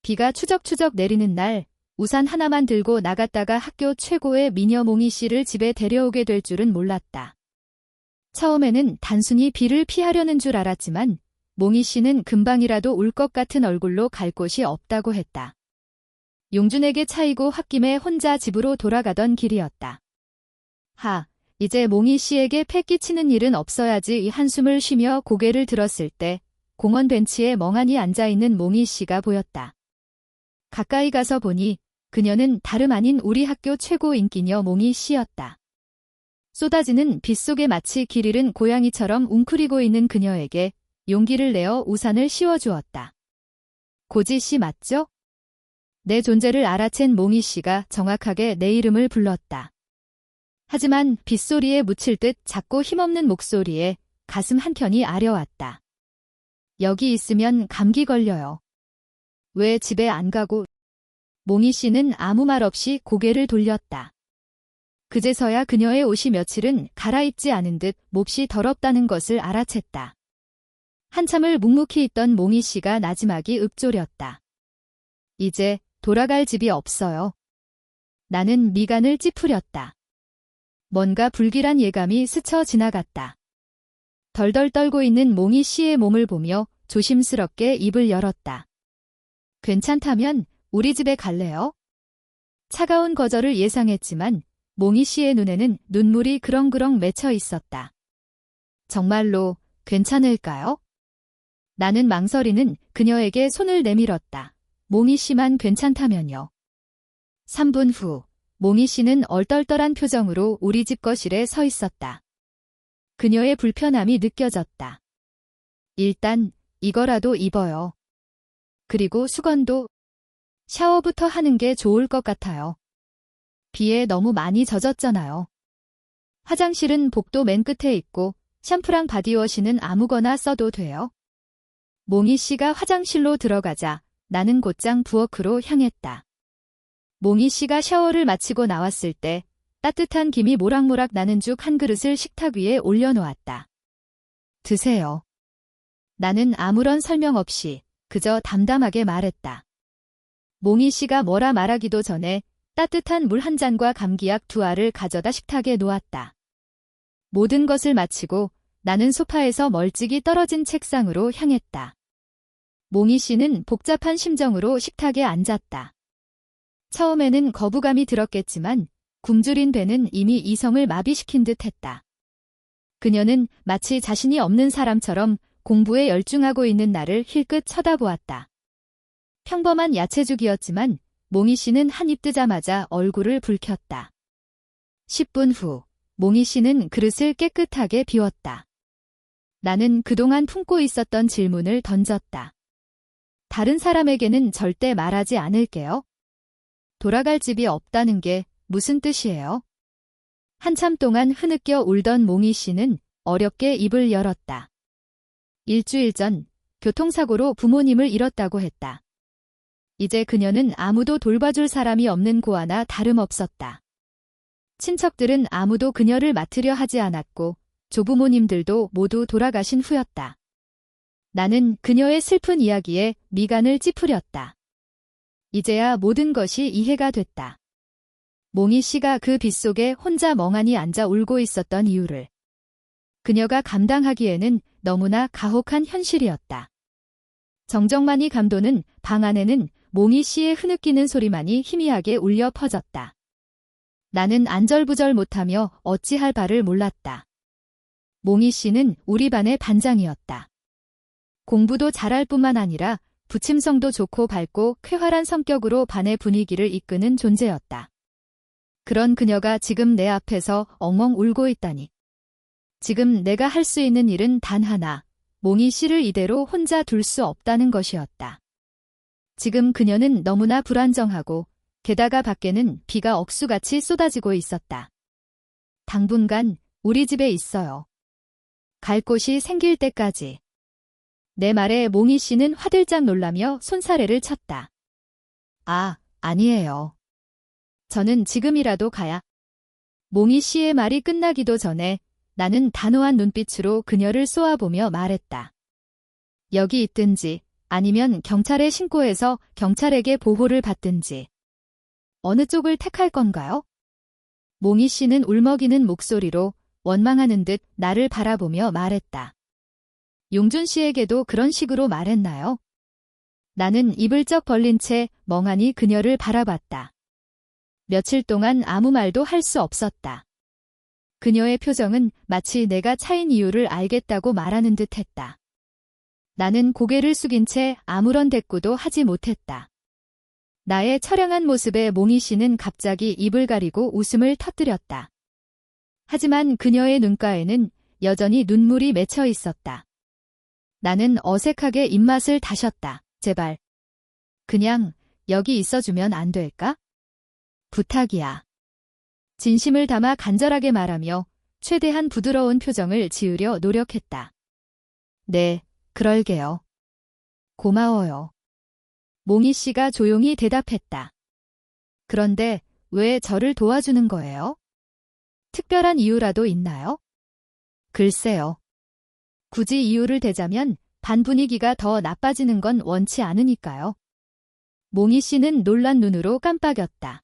비가 추적추적 내리는 날 우산 하나만 들고 나갔다가 학교 최고의 미녀 몽이 씨를 집에 데려오게 될 줄은 몰랐다. 처음에는 단순히 비를 피하려는 줄 알았지만 몽이 씨는 금방이라도 울 것 같은 얼굴로 갈 곳이 없다고 했다. 용준에게 차이고 홧김에 혼자 집으로 돌아가던 길이었다. 이제 몽이 씨에게 패 끼치는 일은 없어야지 한숨을 쉬며 고개를 들었을 때 공원 벤치에 멍하니 앉아있는 몽이 씨가 보였다. 가까이 가서 보니 그녀는 다름 아닌 우리 학교 최고 인기녀 몽이 씨였다. 쏟아지는 빗속에 마치 길 잃은 고양이처럼 웅크리고 있는 그녀에게 용기를 내어 우산을 씌워주었다. 고지 씨 맞죠? 내 존재를 알아챈 몽이 씨가 정확하게 내 이름을 불렀다. 하지만 빗소리에 묻힐 듯 작고 힘없는 목소리에 가슴 한켠이 아려왔다. 여기 있으면 감기 걸려요. 왜 집에 안 가고? 몽이 씨는 아무 말 없이 고개를 돌렸다. 그제서야 그녀의 옷이 며칠은 갈아입지 않은 듯 몹시 더럽다는 것을 알아챘다. 한참을 묵묵히 있던 몽이 씨가 나지막이 읊조렸다. 이제 돌아갈 집이 없어요. 나는 미간을 찌푸렸다. 뭔가 불길한 예감이 스쳐 지나갔다. 덜덜 떨고 있는 몽이 씨의 몸을 보며 조심스럽게 입을 열었다. 괜찮다면 우리 집에 갈래요? 차가운 거절을 예상했지만 몽이 씨의 눈에는 눈물이 그렁그렁 맺혀 있었다. 정말로 괜찮을까요? 나는 망설이는 그녀에게 손을 내밀었다. 몽이 씨만 괜찮다면요. 3분 후 몽이 씨는 얼떨떨한 표정으로 우리 집 거실에 서 있었다. 그녀의 불편함이 느껴졌다. 일단 이거라도 입어요. 그리고 수건도 샤워부터 하는 게 좋을 것 같아요. 비에 너무 많이 젖었잖아요. 화장실은 복도 맨 끝에 있고 샴푸랑 바디워시는 아무거나 써도 돼요. 몽이 씨가 화장실로 들어가자 나는 곧장 부엌으로 향했다. 몽이 씨가 샤워를 마치고 나왔을 때 따뜻한 김이 모락모락 나는 죽 한 그릇을 식탁 위에 올려놓았다. 드세요. 나는 아무런 설명 없이 그저 담담하게 말했다. 몽이 씨가 뭐라 말하기도 전에 따뜻한 물 한 잔과 감기약 2알을 가져다 식탁에 놓았다. 모든 것을 마치고 나는 소파에서 멀찍이 떨어진 책상으로 향했다. 몽이 씨는 복잡한 심정으로 식탁에 앉았다. 처음에는 거부감이 들었겠지만 굶주린 배는 이미 이성을 마비시킨 듯 했다. 그녀는 마치 자신이 없는 사람처럼 공부에 열중하고 있는 나를 힐끗 쳐다보았다. 평범한 야채죽이었지만 몽이 씨는 한 입 뜨자마자 얼굴을 붉혔다. 10분 후 몽이 씨는 그릇을 깨끗하게 비웠다. 나는 그동안 품고 있었던 질문을 던졌다. 다른 사람에게는 절대 말하지 않을게요. 돌아갈 집이 없다는 게 무슨 뜻이에요? 한참 동안 흐느껴 울던 몽이 씨는 어렵게 입을 열었다. 일주일 전 교통사고로 부모님을 잃었다고 했다. 이제 그녀는 아무도 돌봐줄 사람이 없는 고아나 다름없었다. 친척들은 아무도 그녀를 맡으려 하지 않았고 조부모님들도 모두 돌아가신 후였다. 나는 그녀의 슬픈 이야기에 미간을 찌푸렸다. 이제야 모든 것이 이해가 됐다. 몽이 씨가 그 빗속에 혼자 멍하니 앉아 울고 있었던 이유를. 그녀가 감당하기에는 너무나 가혹한 현실이었다. 정정만이 감도는 방 안에는 몽이 씨의 흐느끼는 소리만이 희미하게 울려 퍼졌다. 나는 안절부절 못하며 어찌할 바를 몰랐다. 몽이 씨는 우리 반의 반장이었다. 공부도 잘할 뿐만 아니라 부침성도 좋고 밝고 쾌활한 성격으로 반의 분위기를 이끄는 존재였다. 그런 그녀가 지금 내 앞에서 엉엉 울고 있다니. 지금 내가 할 수 있는 일은 단 하나, 몽이 씨를 이대로 혼자 둘 수 없다는 것이었다. 지금 그녀는 너무나 불안정하고 게다가 밖에는 비가 억수같이 쏟아지고 있었다. 당분간 우리 집에 있어요. 갈 곳이 생길 때까지. 내 말에 몽이 씨는 화들짝 놀라며 손사래를 쳤다. 아니에요. 저는 지금이라도 가야. 몽이 씨의 말이 끝나기도 전에 나는 단호한 눈빛으로 그녀를 쏘아보며 말했다. 여기 있든지 아니면 경찰에 신고해서 경찰에게 보호를 받든지. 어느 쪽을 택할 건가요? 몽희 씨는 울먹이는 목소리로 원망하는 듯 나를 바라보며 말했다. 용준 씨에게도 그런 식으로 말했나요? 나는 입을 쩍 벌린 채 멍하니 그녀를 바라봤다. 며칠 동안 아무 말도 할 수 없었다. 그녀의 표정은 마치 내가 차인 이유를 알겠다고 말하는 듯 했다. 나는 고개를 숙인 채 아무런 대꾸도 하지 못했다. 나의 처량한 모습에 몽희 씨는 갑자기 입을 가리고 웃음을 터뜨렸다. 하지만 그녀의 눈가에는 여전히 눈물이 맺혀 있었다. 나는 어색하게 입맛을 다셨다. 제발. 그냥 여기 있어주면 안 될까? 부탁이야. 진심을 담아 간절하게 말하며 최대한 부드러운 표정을 지으려 노력했다. 네, 그럴게요. 고마워요. 몽희 씨가 조용히 대답했다. 그런데 왜 저를 도와주는 거예요? 특별한 이유라도 있나요? 글쎄요. 굳이 이유를 대자면 반 분위기가 더 나빠지는 건 원치 않으니까요. 몽희 씨는 놀란 눈으로 깜빡였다.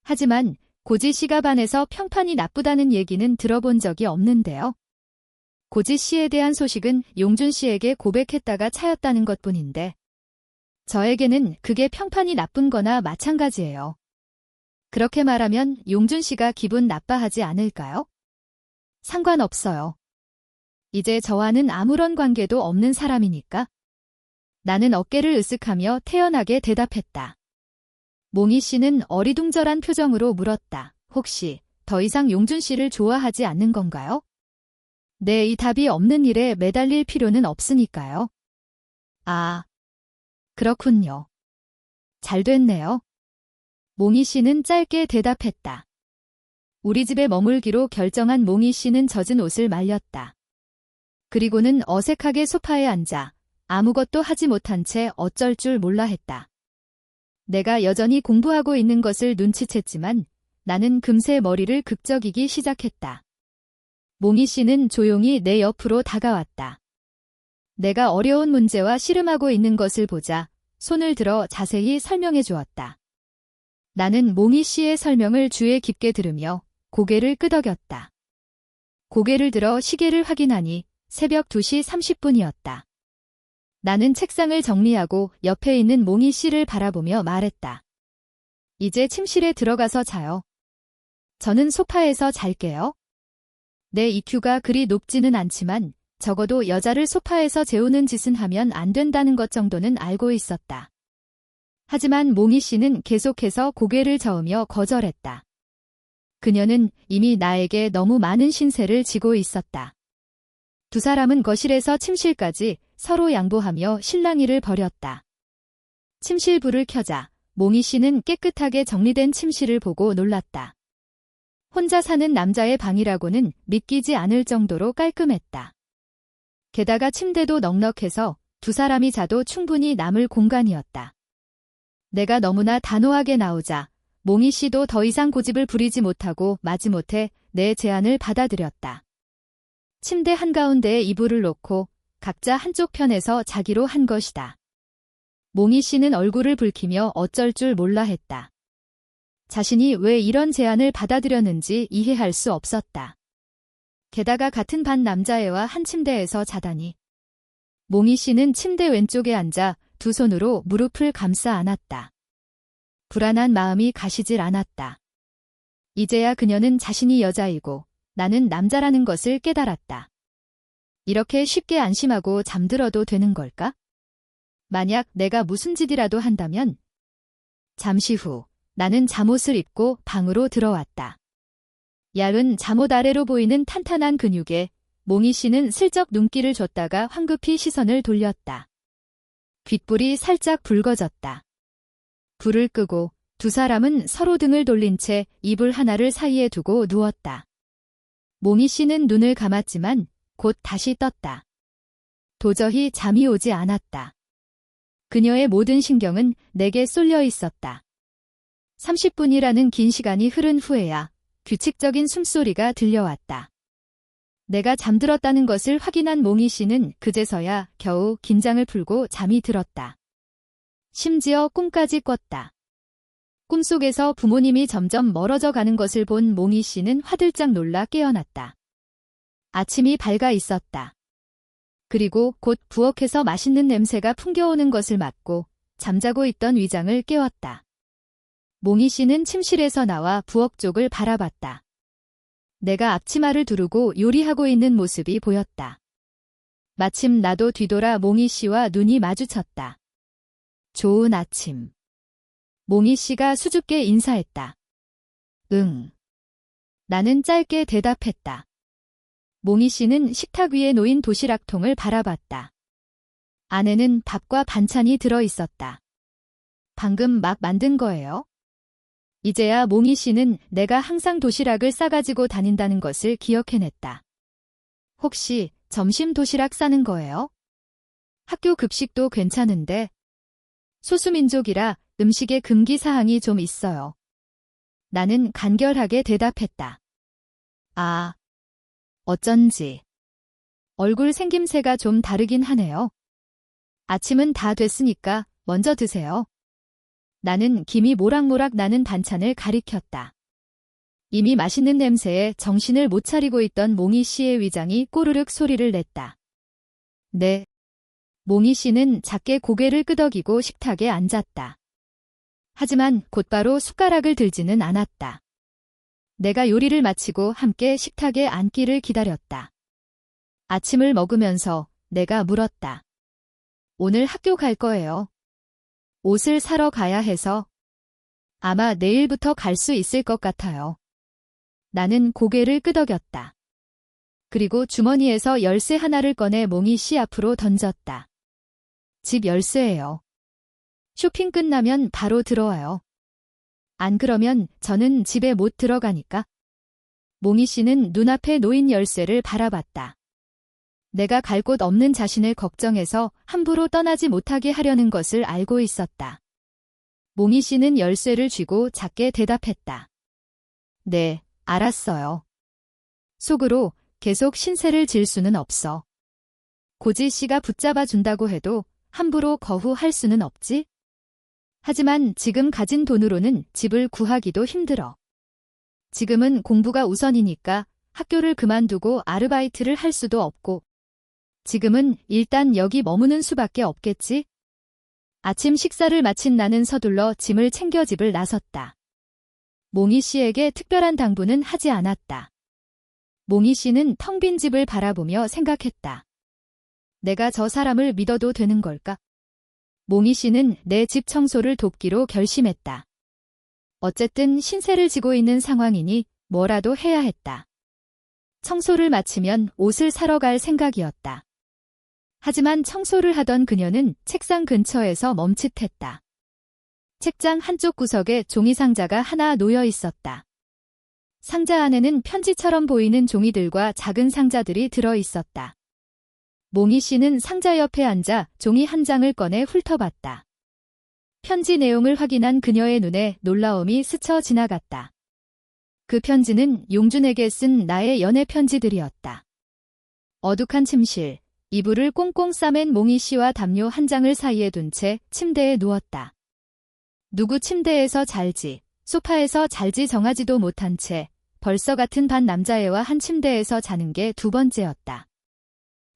하지만 고지 씨가 반에서 평판이 나쁘다는 얘기는 들어본 적이 없는데요. 고지 씨에 대한 소식은 용준 씨에게 고백했다가 차였다는 것뿐인데 저에게는 그게 평판이 나쁜 거나 마찬가지예요. 그렇게 말하면 용준 씨가 기분 나빠하지 않을까요? 상관없어요. 이제 저와는 아무런 관계도 없는 사람이니까. 나는 어깨를 으쓱하며 태연하게 대답했다. 몽희 씨는 어리둥절한 표정으로 물었다. 혹시 더 이상 용준 씨를 좋아하지 않는 건가요? 네, 이 답이 없는 일에 매달릴 필요는 없으니까요. 아, 그렇군요. 잘 됐네요. 몽희 씨는 짧게 대답했다. 우리 집에 머물기로 결정한 몽희 씨는 젖은 옷을 말렸다. 그리고는 어색하게 소파에 앉아 아무것도 하지 못한 채 어쩔 줄 몰라 했다. 내가 여전히 공부하고 있는 것을 눈치챘지만 나는 금세 머리를 극적이기 시작했다. 몽희 씨는 조용히 내 옆으로 다가왔다. 내가 어려운 문제와 씨름하고 있는 것을 보자 손을 들어 자세히 설명해 주었다. 나는 몽희 씨의 설명을 주의 깊게 들으며 고개를 끄덕였다. 고개를 들어 시계를 확인하니 새벽 2시 30분이었다. 나는 책상을 정리하고 옆에 있는 몽희 씨를 바라보며 말했다. 이제 침실에 들어가서 자요. 저는 소파에서 잘게요. 내 EQ가 그리 높지는 않지만 적어도 여자를 소파에서 재우는 짓은 하면 안 된다는 것 정도는 알고 있었다. 하지만 몽희 씨는 계속해서 고개를 저으며 거절했다. 그녀는 이미 나에게 너무 많은 신세를 지고 있었다. 두 사람은 거실에서 침실까지 서로 양보하며 실랑이를 벌였다. 침실 불을 켜자 몽희 씨는 깨끗하게 정리된 침실을 보고 놀랐다. 혼자 사는 남자의 방이라고는 믿기지 않을 정도로 깔끔했다. 게다가 침대도 넉넉해서 두 사람이 자도 충분히 남을 공간이었다. 내가 너무나 단호하게 나오자 몽희 씨도 더 이상 고집을 부리지 못하고 마지못해 내 제안을 받아들였다. 침대 한가운데에 이불을 놓고 각자 한쪽 편에서 자기로 한 것이다. 몽희 씨는 얼굴을 붉히며 어쩔 줄 몰라 했다. 자신이 왜 이런 제안을 받아들였는지 이해할 수 없었다. 게다가 같은 반 남자애와 한 침대에서 자다니. 몽희 씨는 침대 왼쪽에 앉아 두 손으로 무릎을 감싸 안았다. 불안한 마음이 가시질 않았다. 이제야 그녀는 자신이 여자이고 나는 남자라는 것을 깨달았다. 이렇게 쉽게 안심하고 잠들어도 되는 걸까? 만약 내가 무슨 짓이라도 한다면? 잠시 후 나는 잠옷을 입고 방으로 들어왔다. 얇은 잠옷 아래로 보이는 탄탄한 근육에 몽희 씨는 슬쩍 눈길을 줬다가 황급히 시선을 돌렸다. 귓불이 살짝 붉어졌다. 불을 끄고 두 사람은 서로 등을 돌린 채 이불 하나를 사이에 두고 누웠다. 몽희 씨는 눈을 감았지만 곧 다시 떴다. 도저히 잠이 오지 않았다. 그녀의 모든 신경은 내게 쏠려 있었다. 30분이라는 긴 시간이 흐른 후에야 규칙적인 숨소리가 들려왔다. 내가 잠들었다는 것을 확인한 몽희 씨는 그제서야 겨우 긴장을 풀고 잠이 들었다. 심지어 꿈까지 꿨다. 꿈속에서 부모님이 점점 멀어져 가는 것을 본 몽희 씨는 화들짝 놀라 깨어났다. 아침이 밝아 있었다. 그리고 곧 부엌에서 맛있는 냄새가 풍겨오는 것을 맡고 잠자고 있던 위장을 깨웠다. 몽희 씨는 침실에서 나와 부엌 쪽을 바라봤다. 내가 앞치마를 두르고 요리하고 있는 모습이 보였다. 마침 나도 뒤돌아 몽희 씨와 눈이 마주쳤다. 좋은 아침. 몽희 씨가 수줍게 인사했다. 응. 나는 짧게 대답했다. 몽희 씨는 식탁 위에 놓인 도시락통을 바라봤다. 안에는 밥과 반찬이 들어 있었다. 방금 막 만든 거예요? 이제야 몽희 씨는 내가 항상 도시락을 싸가지고 다닌다는 것을 기억해냈다. 혹시 점심 도시락 싸는 거예요? 학교 급식도 괜찮은데. 소수민족이라 음식에 금기 사항이 좀 있어요. 나는 간결하게 대답했다. 아, 어쩐지. 얼굴 생김새가 좀 다르긴 하네요. 아침은 다 됐으니까 먼저 드세요. 나는 김이 모락모락 나는 반찬을 가리켰다. 이미 맛있는 냄새에 정신을 못 차리고 있던 몽희 씨의 위장이 꼬르륵 소리를 냈다. 네. 몽희 씨는 작게 고개를 끄덕이고 식탁에 앉았다. 하지만 곧바로 숟가락을 들지는 않았다. 내가 요리를 마치고 함께 식탁에 앉기를 기다렸다. 아침을 먹으면서 내가 물었다. 오늘 학교 갈 거예요. 옷을 사러 가야 해서. 아마 내일부터 갈 수 있을 것 같아요. 나는 고개를 끄덕였다. 그리고 주머니에서 열쇠 하나를 꺼내 몽희 씨 앞으로 던졌다. 집 열쇠예요. 쇼핑 끝나면 바로 들어와요. 안 그러면 저는 집에 못 들어가니까. 몽희 씨는 눈앞에 놓인 열쇠를 바라봤다. 내가 갈 곳 없는 자신을 걱정해서 함부로 떠나지 못하게 하려는 것을 알고 있었다. 몽희 씨는 열쇠를 쥐고 작게 대답했다. 네, 알았어요. 속으로 계속 신세를 질 수는 없어. 고지 씨가 붙잡아 준다고 해도 함부로 거부할 수는 없지? 하지만 지금 가진 돈으로는 집을 구하기도 힘들어. 지금은 공부가 우선이니까 학교를 그만두고 아르바이트를 할 수도 없고, 지금은 일단 여기 머무는 수밖에 없겠지? 아침 식사를 마친 나는 서둘러 짐을 챙겨 집을 나섰다. 몽희 씨에게 특별한 당부는 하지 않았다. 몽희 씨는 텅 빈 집을 바라보며 생각했다. 내가 저 사람을 믿어도 되는 걸까? 몽희 씨는 내 집 청소를 돕기로 결심했다. 어쨌든 신세를 지고 있는 상황이니 뭐라도 해야 했다. 청소를 마치면 옷을 사러 갈 생각이었다. 하지만 청소를 하던 그녀는 책상 근처에서 멈칫했다. 책장 한쪽 구석에 종이 상자가 하나 놓여 있었다. 상자 안에는 편지처럼 보이는 종이들과 작은 상자들이 들어 있었다. 몽희 씨는 상자 옆에 앉아 종이 한 장을 꺼내 훑어봤다. 편지 내용을 확인한 그녀의 눈에 놀라움이 스쳐 지나갔다. 그 편지는 용준에게 쓴 나의 연애 편지들이었다. 어둑한 침실, 이불을 꽁꽁 싸맨 몽희 씨와 담요 한 장을 사이에 둔 채 침대에 누웠다. 누구 침대에서 잘지, 소파에서 잘지 정하지도 못한 채 벌써 같은 반 남자애와 한 침대에서 자는 게 두 번째였다.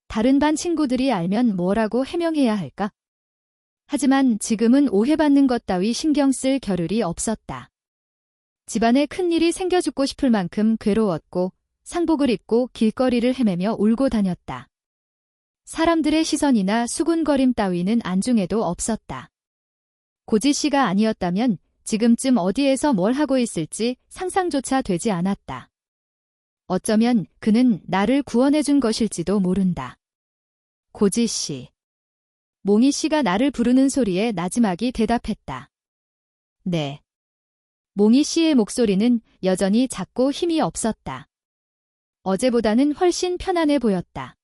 다른 반 친구들이 알면 뭐라고 해명해야 할까? 하지만 지금은 오해받는 것 따위 신경 쓸 겨를이 없었다. 집안에 큰일이 생겨 죽고 싶을 만큼 괴로웠고 상복을 입고 길거리를 헤매며 울고 다녔다. 사람들의 시선이나 수군거림 따위는 안중에도 없었다. 고지 씨가 아니었다면 지금쯤 어디에서 뭘 하고 있을지 상상조차 되지 않았다. 어쩌면 그는 나를 구원해준 것일지도 모른다. 고지 씨. 몽희 씨가 나를 부르는 소리에 나지막이 대답했다. 네. 몽희 씨의 목소리는 여전히 작고 힘이 없었다. 어제보다는 훨씬 편안해 보였다.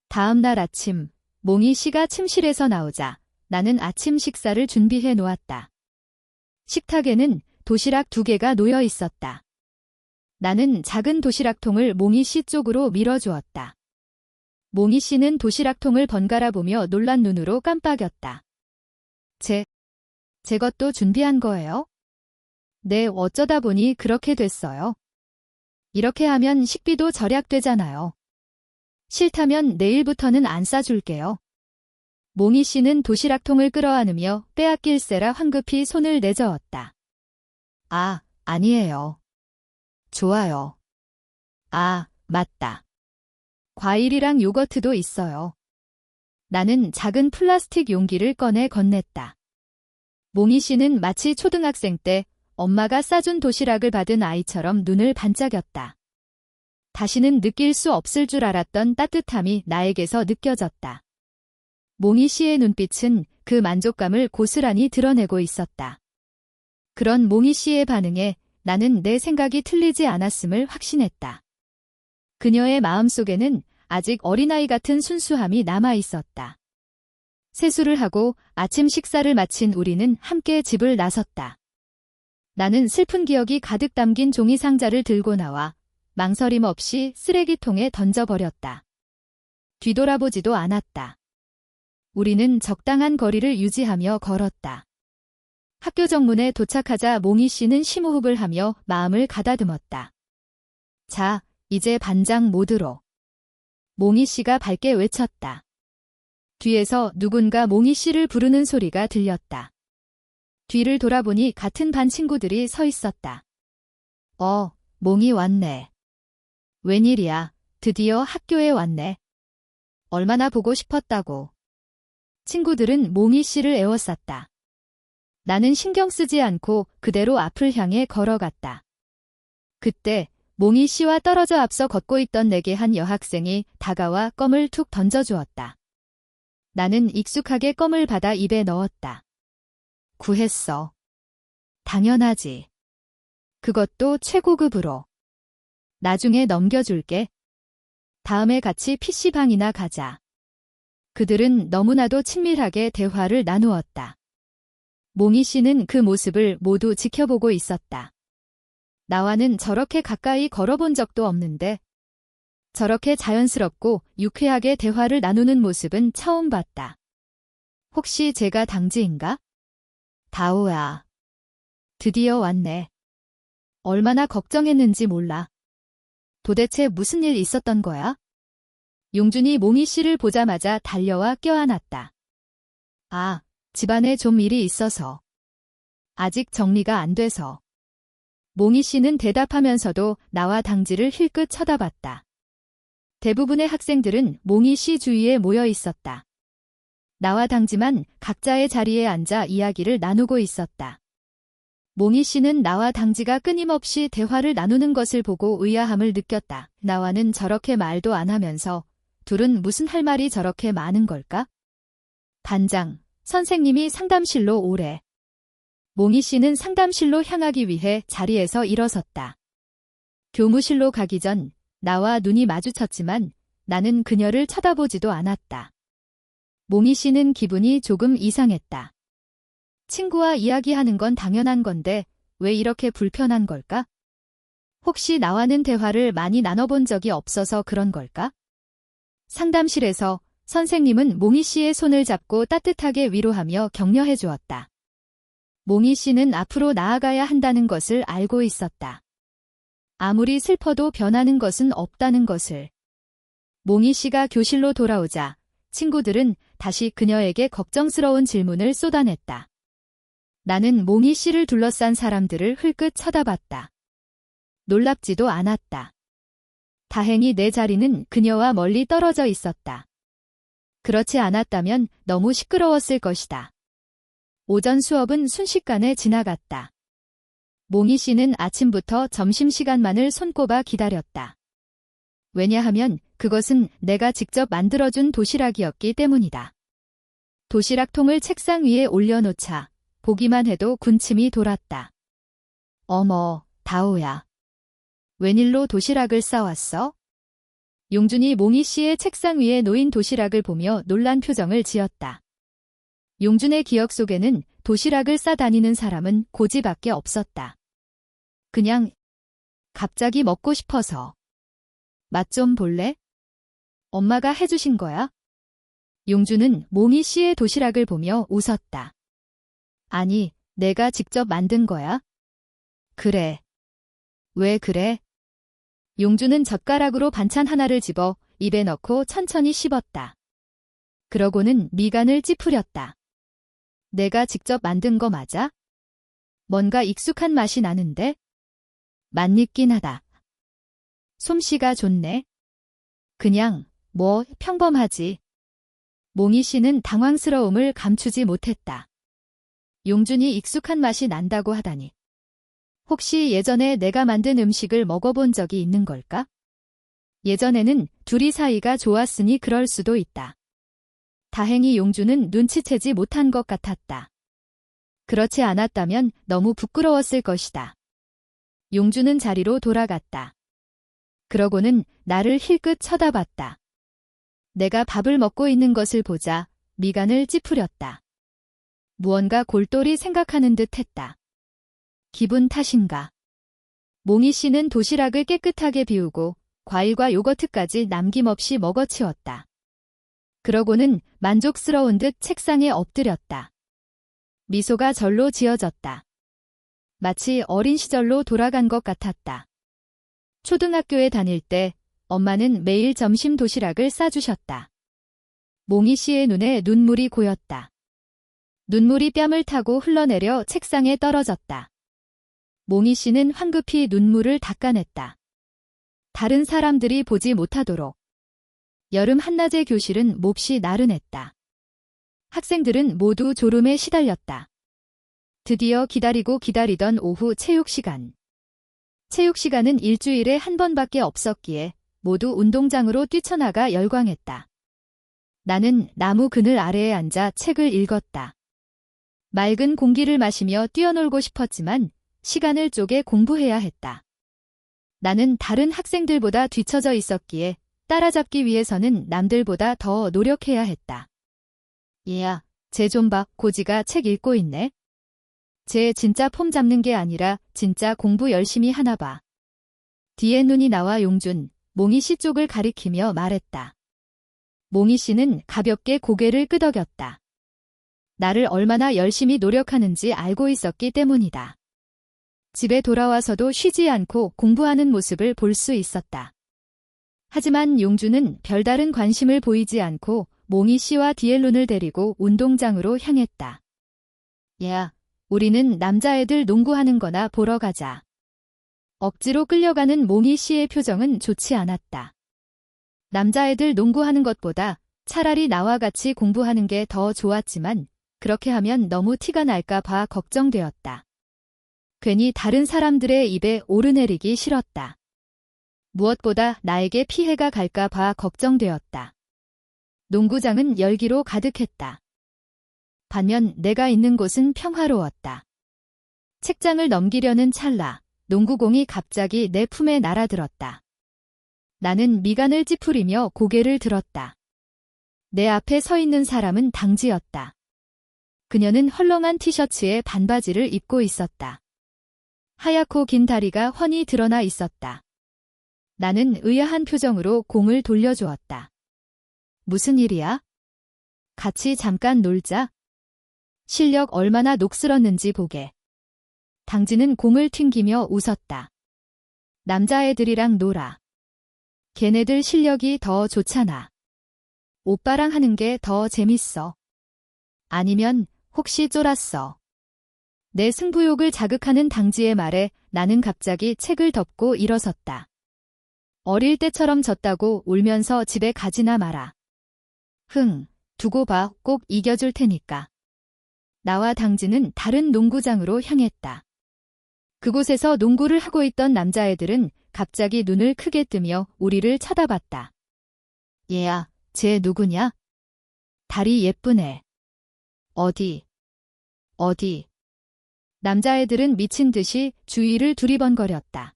다음 날 아침, 몽희 씨가 침실에서 나오자 나는 아침 식사를 준비해 놓았다. 식탁에는 도시락 2개가 놓여 있었다. 나는 작은 도시락통을 몽희 씨 쪽으로 밀어주었다. 몽희 씨는 도시락통을 번갈아 보며 놀란 눈으로 깜빡였다. 제 것도 준비한 거예요? 네, 어쩌다 보니 그렇게 됐어요. 이렇게 하면 식비도 절약되잖아요. 싫다면 내일부터는 안 싸줄게요. 몽희 씨는 도시락통을 끌어안으며 빼앗길세라 황급히 손을 내저었다. 아, 아니에요. 좋아요. 아, 맞다. 과일이랑 요거트도 있어요. 나는 작은 플라스틱 용기를 꺼내 건넸다. 몽희 씨는 마치 초등학생 때 엄마가 싸준 도시락을 받은 아이처럼 눈을 반짝였다. 다시는 느낄 수 없을 줄 알았던 따뜻함이 나에게서 느껴졌다. 몽희 씨의 눈빛은 그 만족감을 고스란히 드러내고 있었다. 그런 몽희 씨의 반응에 나는 내 생각이 틀리지 않았음을 확신했다. 그녀의 마음속에는 아직 어린아이 같은 순수함이 남아 있었다. 세수를 하고 아침 식사를 마친 우리는 함께 집을 나섰다. 나는 슬픈 기억이 가득 담긴 종이 상자를 들고 나와 망설임 없이 쓰레기통에 던져버렸다. 뒤돌아보지도 않았다. 우리는 적당한 거리를 유지하며 걸었다. 학교 정문에 도착하자 몽희 씨는 심호흡을 하며 마음을 가다듬었다. 자, 이제 반장 모드로. 몽희 씨가 밝게 외쳤다. 뒤에서 누군가 몽희 씨를 부르는 소리가 들렸다. 뒤를 돌아보니 같은 반 친구들이 서 있었다. 몽희 왔네. 웬일이야, 드디어 학교에 왔네. 얼마나 보고 싶었다고. 친구들은 몽희 씨를 에워쌌다. 나는 신경 쓰지 않고 그대로 앞을 향해 걸어갔다. 그때 몽희 씨와 떨어져 앞서 걷고 있던 내게 한 여학생이 다가와 껌을 툭 던져주었다. 나는 익숙하게 껌을 받아 입에 넣었다. 구했어. 당연하지. 그것도 최고급으로. 나중에 넘겨줄게. 다음에 같이 PC방이나 가자. 그들은 너무나도 친밀하게 대화를 나누었다. 몽희 씨는 그 모습을 모두 지켜보고 있었다. 나와는 저렇게 가까이 걸어본 적도 없는데 저렇게 자연스럽고 유쾌하게 대화를 나누는 모습은 처음 봤다. 혹시 제가 당지인가? 다오야. 드디어 왔네. 얼마나 걱정했는지 몰라. 도대체 무슨 일 있었던 거야? 용준이 몽희 씨를 보자마자 달려와 껴안았다. 아, 집안에 좀 일이 있어서. 아직 정리가 안 돼서. 몽희 씨는 대답하면서도 나와 당지를 힐끗 쳐다봤다. 대부분의 학생들은 몽희 씨 주위에 모여 있었다. 나와 당지만 각자의 자리에 앉아 이야기를 나누고 있었다. 몽희 씨는 나와 당지가 끊임없이 대화를 나누는 것을 보고 의아함을 느꼈다. 나와는 저렇게 말도 안 하면서 둘은 무슨 할 말이 저렇게 많은 걸까? 반장, 선생님이 상담실로 오래. 몽희 씨는 상담실로 향하기 위해 자리에서 일어섰다. 교무실로 가기 전 나와 눈이 마주쳤지만 나는 그녀를 쳐다보지도 않았다. 몽희 씨는 기분이 조금 이상했다. 친구와 이야기하는 건 당연한 건데 왜 이렇게 불편한 걸까? 혹시 나와는 대화를 많이 나눠본 적이 없어서 그런 걸까? 상담실에서 선생님은 몽희 씨의 손을 잡고 따뜻하게 위로하며 격려해 주었다. 몽희 씨는 앞으로 나아가야 한다는 것을 알고 있었다. 아무리 슬퍼도 변하는 것은 없다는 것을. 몽희 씨가 교실로 돌아오자 친구들은 다시 그녀에게 걱정스러운 질문을 쏟아냈다. 나는 몽희 씨를 둘러싼 사람들을 흘끗 쳐다봤다. 놀랍지도 않았다. 다행히 내 자리는 그녀와 멀리 떨어져 있었다. 그렇지 않았다면 너무 시끄러웠을 것이다. 오전 수업은 순식간에 지나갔다. 몽희 씨는 아침부터 점심시간만을 손꼽아 기다렸다. 왜냐하면 그것은 내가 직접 만들어준 도시락이었기 때문이다. 도시락통을 책상 위에 올려놓자 보기만 해도 군침이 돌았다. 어머, 다오야. 웬일로 도시락을 싸왔어? 용준이 몽희 씨의 책상 위에 놓인 도시락을 보며 놀란 표정을 지었다. 용준의 기억 속에는 도시락을 싸다니는 사람은 고지밖에 없었다. 그냥 갑자기 먹고 싶어서. 맛 좀 볼래? 엄마가 해주신 거야? 용주는 몽희 씨의 도시락을 보며 웃었다. 아니, 내가 직접 만든 거야? 그래. 왜 그래? 용주는 젓가락으로 반찬 하나를 집어 입에 넣고 천천히 씹었다. 그러고는 미간을 찌푸렸다. 내가 직접 만든 거 맞아? 뭔가 익숙한 맛이 나는데? 맛있긴 하다. 솜씨가 좋네. 그냥, 평범하지. 몽희 씨는 당황스러움을 감추지 못했다. 용준이 익숙한 맛이 난다고 하다니. 혹시 예전에 내가 만든 음식을 먹어본 적이 있는 걸까? 예전에는 둘이 사이가 좋았으니 그럴 수도 있다. 다행히 용주는 눈치채지 못한 것 같았다. 그렇지 않았다면 너무 부끄러웠을 것이다. 용주는 자리로 돌아갔다. 그러고는 나를 힐끗 쳐다봤다. 내가 밥을 먹고 있는 것을 보자 미간을 찌푸렸다. 무언가 골똘히 생각하는 듯 했다. 기분 탓인가? 몽희 씨는 도시락을 깨끗하게 비우고 과일과 요거트까지 남김없이 먹어치웠다. 그러고는 만족스러운 듯 책상에 엎드렸다. 미소가 절로 지어졌다. 마치 어린 시절로 돌아간 것 같았다. 초등학교에 다닐 때 엄마는 매일 점심 도시락을 싸주셨다. 몽희 씨의 눈에 눈물이 고였다. 눈물이 뺨을 타고 흘러내려 책상에 떨어졌다. 몽희 씨는 황급히 눈물을 닦아냈다. 다른 사람들이 보지 못하도록. 여름 한낮의 교실은 몹시 나른했다. 학생들은 모두 졸음에 시달렸다. 드디어 기다리고 기다리던 오후 체육 시간. 체육 시간은 일주일에 한 번밖에 없었기에 모두 운동장으로 뛰쳐나가 열광했다. 나는 나무 그늘 아래에 앉아 책을 읽었다. 맑은 공기를 마시며 뛰어놀고 싶었지만 시간을 쪼개 공부해야 했다. 나는 다른 학생들보다 뒤처져 있었기에 따라잡기 위해서는 남들보다 더 노력해야 했다. 얘야, 쟤 좀 봐, 고지가 책 읽고 있네. 쟤 진짜 폼 잡는 게 아니라 진짜 공부 열심히 하나 봐. 뒤에 눈이 나와 용준, 몽희 씨 쪽을 가리키며 말했다. 몽희 씨는 가볍게 고개를 끄덕였다. 나를 얼마나 열심히 노력하는지 알고 있었기 때문이다. 집에 돌아와서도 쉬지 않고 공부하는 모습을 볼 수 있었다. 하지만 용주는 별다른 관심을 보이지 않고 몽희 씨와 디엘론을 데리고 운동장으로 향했다. 야, 우리는 남자애들 농구하는 거나 보러 가자. 억지로 끌려가는 몽희 씨의 표정은 좋지 않았다. 남자애들 농구하는 것보다 차라리 나와 같이 공부하는 게 더 좋았지만 그렇게 하면 너무 티가 날까 봐 걱정되었다. 괜히 다른 사람들의 입에 오르내리기 싫었다. 무엇보다 나에게 피해가 갈까 봐 걱정되었다. 농구장은 열기로 가득했다. 반면 내가 있는 곳은 평화로웠다. 책장을 넘기려는 찰나 농구공이 갑자기 내 품에 날아들었다. 나는 미간을 찌푸리며 고개를 들었다. 내 앞에 서 있는 사람은 당지였다. 그녀는 헐렁한 티셔츠에 반바지를 입고 있었다. 하얗고 긴 다리가 훤히 드러나 있었다. 나는 의아한 표정으로 공을 돌려주었다. 무슨 일이야? 같이 잠깐 놀자. 실력 얼마나 녹슬었는지 보게. 당지는 공을 튕기며 웃었다. 남자애들이랑 놀아. 걔네들 실력이 더 좋잖아. 오빠랑 하는 게 더 재밌어. 아니면 혹시 쫄았어. 내 승부욕을 자극하는 당지의 말에 나는 갑자기 책을 덮고 일어섰다. 어릴 때처럼 졌다고 울면서 집에 가지나 마라. 두고 봐, 꼭 이겨줄 테니까. 나와 당지는 다른 농구장으로 향했다. 그곳에서 농구를 하고 있던 남자애들은 갑자기 눈을 크게 뜨며 우리를 쳐다봤다. 얘야, 쟤 누구냐? 다리 예쁘네. 어디? 남자애들은 미친 듯이 주위를 두리번거렸다.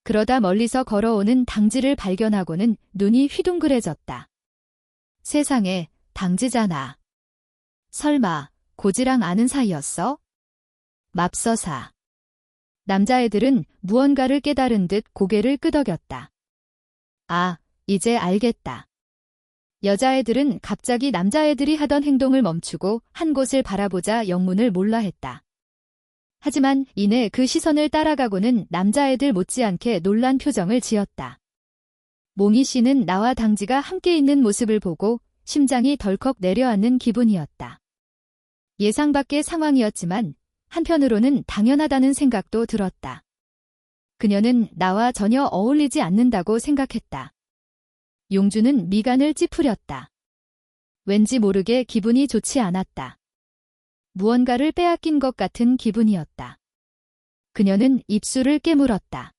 그러다 멀리서 걸어오는 당지를 발견하고는 눈이 휘둥그레졌다. 세상에, 당지잖아. 설마 고지랑 아는 사이였어? 맙서사. 남자애들은 무언가를 깨달은 듯 고개를 끄덕였다. 아, 이제 알겠다. 여자애들은 갑자기 남자애들이 하던 행동을 멈추고 한 곳을 바라보자 영문을 몰라 했다. 하지만 이내 그 시선을 따라가고는 남자애들 못지않게 놀란 표정을 지었다. 몽희 씨는 나와 당지가 함께 있는 모습을 보고 심장이 덜컥 내려앉는 기분이었다. 예상 밖의 상황이었지만 한편으로는 당연하다는 생각도 들었다. 그녀는 나와 전혀 어울리지 않는다고 생각했다. 용주는 미간을 찌푸렸다. 왠지 모르게 기분이 좋지 않았다. 무언가를 빼앗긴 것 같은 기분이었다. 그녀는 입술을 깨물었다.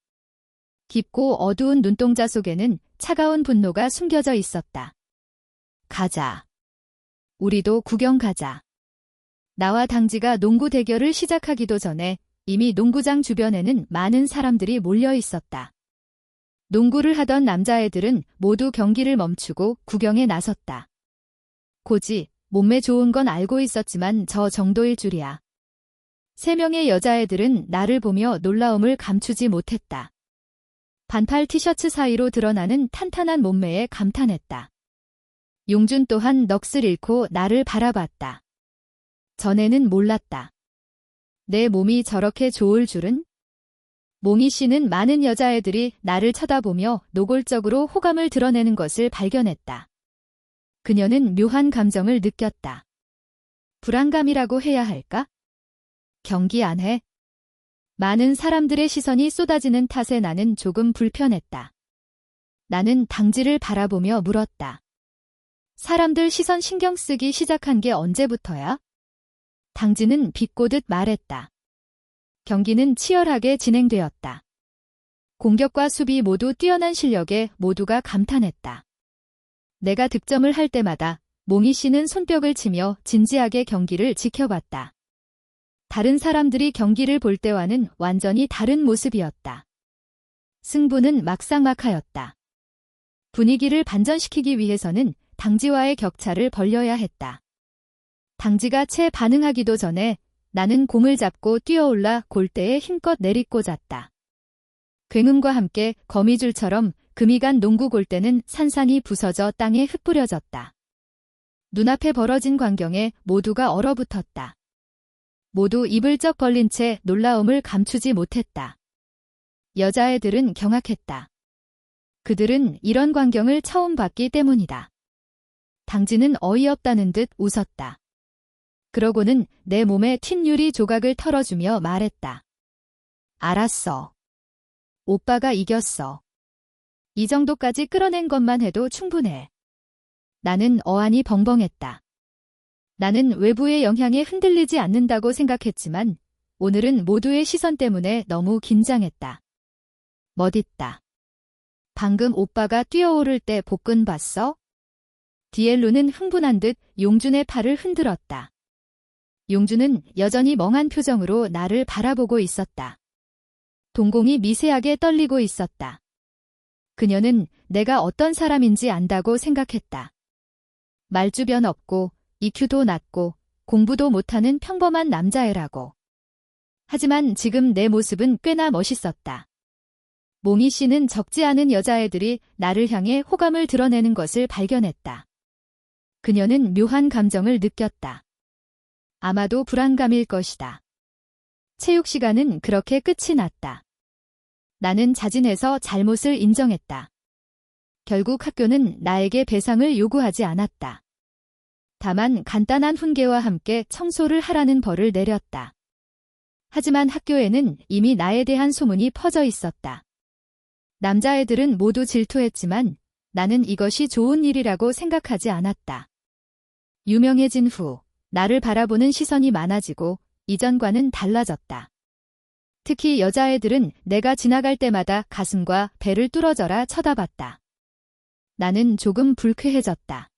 깊고 어두운 눈동자 속에는 차가운 분노가 숨겨져 있었다. 가자. 우리도 구경 가자. 나와 당지가 농구 대결을 시작하기도 전에 이미 농구장 주변에는 많은 사람들이 몰려 있었다. 농구를 하던 남자애들은 모두 경기를 멈추고 구경에 나섰다. 고지, 몸매 좋은 건 알고 있었지만 저 정도일 줄이야. 3명의 여자애들은 나를 보며 놀라움을 감추지 못했다. 반팔 티셔츠 사이로 드러나는 탄탄한 몸매에 감탄했다. 용준 또한 넋을 잃고 나를 바라봤다. 전에는 몰랐다. 내 몸이 저렇게 좋을 줄은? 몽희 씨는 많은 여자애들이 나를 쳐다보며 노골적으로 호감을 드러내는 것을 발견했다. 그녀는 묘한 감정을 느꼈다. 불안감이라고 해야 할까? 경기 안 해? 많은 사람들의 시선이 쏟아지는 탓에 나는 조금 불편했다. 나는 당지를 바라보며 물었다. 사람들 시선 신경 쓰기 시작한 게 언제부터야? 당지는 비꼬듯 말했다. 경기는 치열하게 진행되었다. 공격과 수비 모두 뛰어난 실력에 모두가 감탄했다. 내가 득점을 할 때마다 몽희 씨는 손뼉을 치며 진지하게 경기를 지켜봤다. 다른 사람들이 경기를 볼 때와는 완전히 다른 모습이었다. 승부는 막상막하였다. 분위기를 반전시키기 위해서는 당지와의 격차를 벌려야 했다. 당지가 채 반응하기도 전에 나는 공을 잡고 뛰어올라 골대에 힘껏 내리꽂았다. 굉음과 함께 거미줄처럼 금이 간 농구 골대는 산산이 부서져 땅에 흩뿌려졌다. 눈앞에 벌어진 광경에 모두가 얼어붙었다. 모두 입을 쩍 벌린 채 놀라움을 감추지 못했다. 여자애들은 경악했다. 그들은 이런 광경을 처음 봤기 때문이다. 당지는 어이없다는 듯 웃었다. 그러고는 내 몸에 튄 유리 조각을 털어주며 말했다. 알았어. 오빠가 이겼어. 이 정도까지 끌어낸 것만 해도 충분해. 나는 어안이 벙벙했다. 나는 외부의 영향에 흔들리지 않는다고 생각했지만 오늘은 모두의 시선 때문에 너무 긴장했다. 멋있다. 방금 오빠가 뛰어오를 때 복근 봤어? 디엘루는 흥분한 듯 용준의 팔을 흔들었다. 용준은 여전히 멍한 표정으로 나를 바라보고 있었다. 동공이 미세하게 떨리고 있었다. 그녀는 내가 어떤 사람인지 안다고 생각했다. 말주변 없고 EQ도 낮고 공부도 못하는 평범한 남자애라고. 하지만 지금 내 모습은 꽤나 멋있었다. 몽희 씨는 적지 않은 여자애들이 나를 향해 호감을 드러내는 것을 발견했다. 그녀는 묘한 감정을 느꼈다. 아마도 불안감일 것이다. 체육 시간은 그렇게 끝이 났다. 나는 자진해서 잘못을 인정했다. 결국 학교는 나에게 배상을 요구하지 않았다. 다만 간단한 훈계와 함께 청소를 하라는 벌을 내렸다. 하지만 학교에는 이미 나에 대한 소문이 퍼져 있었다. 남자애들은 모두 질투했지만 나는 이것이 좋은 일이라고 생각하지 않았다. 유명해진 후 나를 바라보는 시선이 많아지고 이전과는 달라졌다. 특히 여자애들은 내가 지나갈 때마다 가슴과 배를 뚫어져라 쳐다봤다. 나는 조금 불쾌해졌다.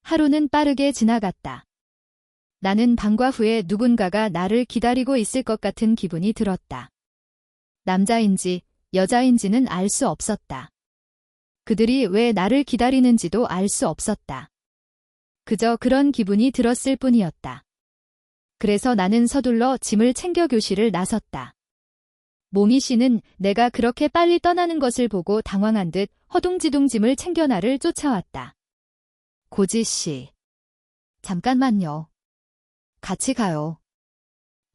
하루는 빠르게 지나갔다. 나는 방과 후에 누군가가 나를 기다리고 있을 것 같은 기분이 들었다. 남자인지 여자인지는 알 수 없었다. 그들이 왜 나를 기다리는지도 알 수 없었다. 그저 그런 기분이 들었을 뿐이었다. 그래서 나는 서둘러 짐을 챙겨 교실을 나섰다. 몽희 씨는 내가 그렇게 빨리 떠나는 것을 보고 당황한 듯 허둥지둥 짐을 챙겨 나를 쫓아왔다. 고지 씨. 잠깐만요. 같이 가요.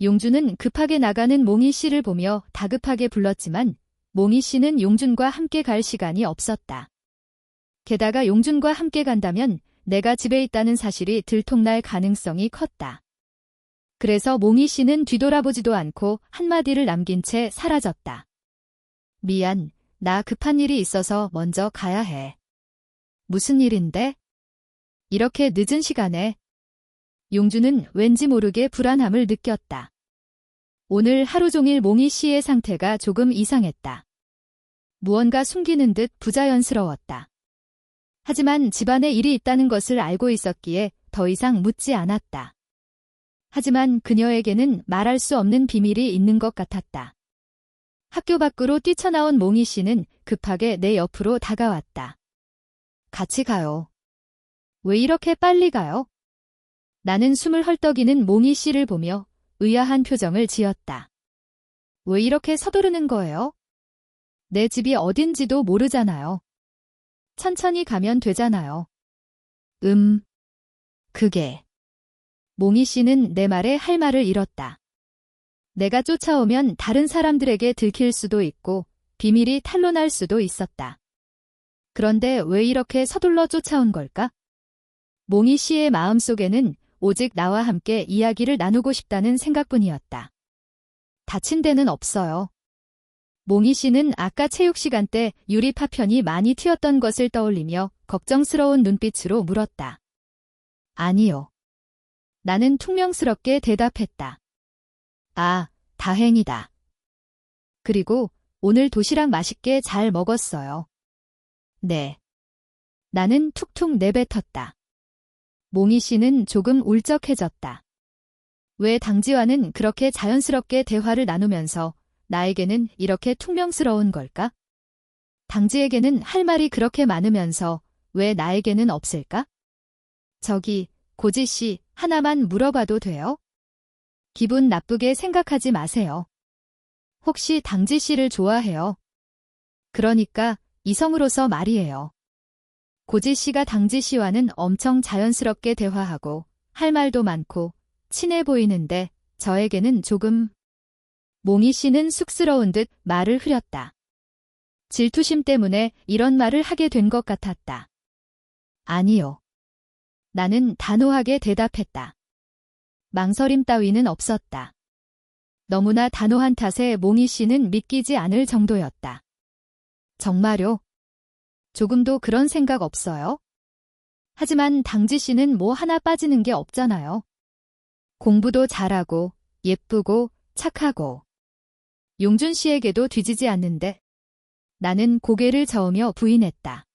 용준은 급하게 나가는 몽희 씨를 보며 다급하게 불렀지만 몽희 씨는 용준과 함께 갈 시간이 없었다. 게다가 용준과 함께 간다면 내가 집에 있다는 사실이 들통날 가능성이 컸다. 그래서 몽희 씨는 뒤돌아보지도 않고 한마디를 남긴 채 사라졌다. 미안, 나 급한 일이 있어서 먼저 가야 해. 무슨 일인데? 이렇게 늦은 시간에. 용준은 왠지 모르게 불안함을 느꼈다. 오늘 하루 종일 몽희 씨의 상태가 조금 이상했다. 무언가 숨기는 듯 부자연스러웠다. 하지만 집안에 일이 있다는 것을 알고 있었기에 더 이상 묻지 않았다. 하지만 그녀에게는 말할 수 없는 비밀이 있는 것 같았다. 학교 밖으로 뛰쳐나온 몽희 씨는 급하게 내 옆으로 다가왔다. 같이 가요. 왜 이렇게 빨리 가요? 나는 숨을 헐떡이는 몽희 씨를 보며 의아한 표정을 지었다. 왜 이렇게 서두르는 거예요? 내 집이 어딘지도 모르잖아요. 천천히 가면 되잖아요. 그게. 몽희 씨는 내 말에 할 말을 잃었다. 내가 쫓아오면 다른 사람들에게 들킬 수도 있고 비밀이 탄로날 수도 있었다. 그런데 왜 이렇게 서둘러 쫓아온 걸까? 몽희 씨의 마음속에는 오직 나와 함께 이야기를 나누고 싶다는 생각뿐이었다. 다친 데는 없어요. 몽희 씨는 아까 체육 시간 때 유리 파편이 많이 튀었던 것을 떠올리며 걱정스러운 눈빛으로 물었다. 아니요. 나는 퉁명스럽게 대답했다. 아, 다행이다. 그리고 오늘 도시락 맛있게 잘 먹었어요. 네. 나는 툭툭 내뱉었다. 몽희 씨는 조금 울적해졌다. 왜 당지와는 그렇게 자연스럽게 대화를 나누면서 나에게는 이렇게 퉁명스러운 걸까? 당지에게는 할 말이 그렇게 많으면서 왜 나에게는 없을까? 저기, 고지 씨, 하나만 물어봐도 돼요? 기분 나쁘게 생각하지 마세요. 혹시 당지 씨를 좋아해요? 그러니까 이성으로서 말이에요. 고지 씨가 당지 씨와는 엄청 자연스럽게 대화하고 할 말도 많고 친해 보이는데 저에게는 조금... 몽희 씨는 쑥스러운 듯 말을 흐렸다. 질투심 때문에 이런 말을 하게 된 것 같았다. 아니요. 나는 단호하게 대답했다. 망설임 따위는 없었다. 너무나 단호한 탓에 몽희 씨는 믿기지 않을 정도였다. 정말요? 조금도 그런 생각 없어요? 하지만 당지 씨는 뭐 하나 빠지는 게 없잖아요. 공부도 잘하고 예쁘고 착하고 용준 씨에게도 뒤지지 않는데 나는 고개를 저으며 부인했다.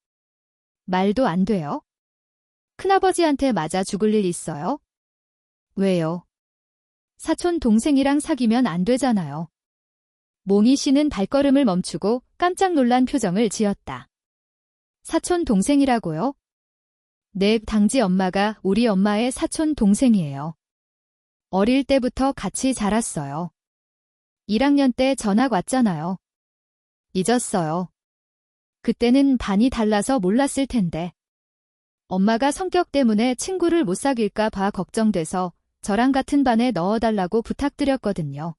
말도 안 돼요? 큰아버지한테 맞아 죽을 일 있어요? 왜요? 사촌 동생이랑 사귀면 안 되잖아요. 몽희 씨는 발걸음을 멈추고 깜짝 놀란 표정을 지었다. 사촌 동생이라고요? 네, 당지 엄마가 우리 엄마의 사촌 동생이에요. 어릴 때부터 같이 자랐어요. 1학년 때 전학 왔잖아요. 잊었어요. 그때는 반이 달라서 몰랐을 텐데. 엄마가 성격 때문에 친구를 못 사귈까 봐 걱정돼서 저랑 같은 반에 넣어달라고 부탁드렸거든요.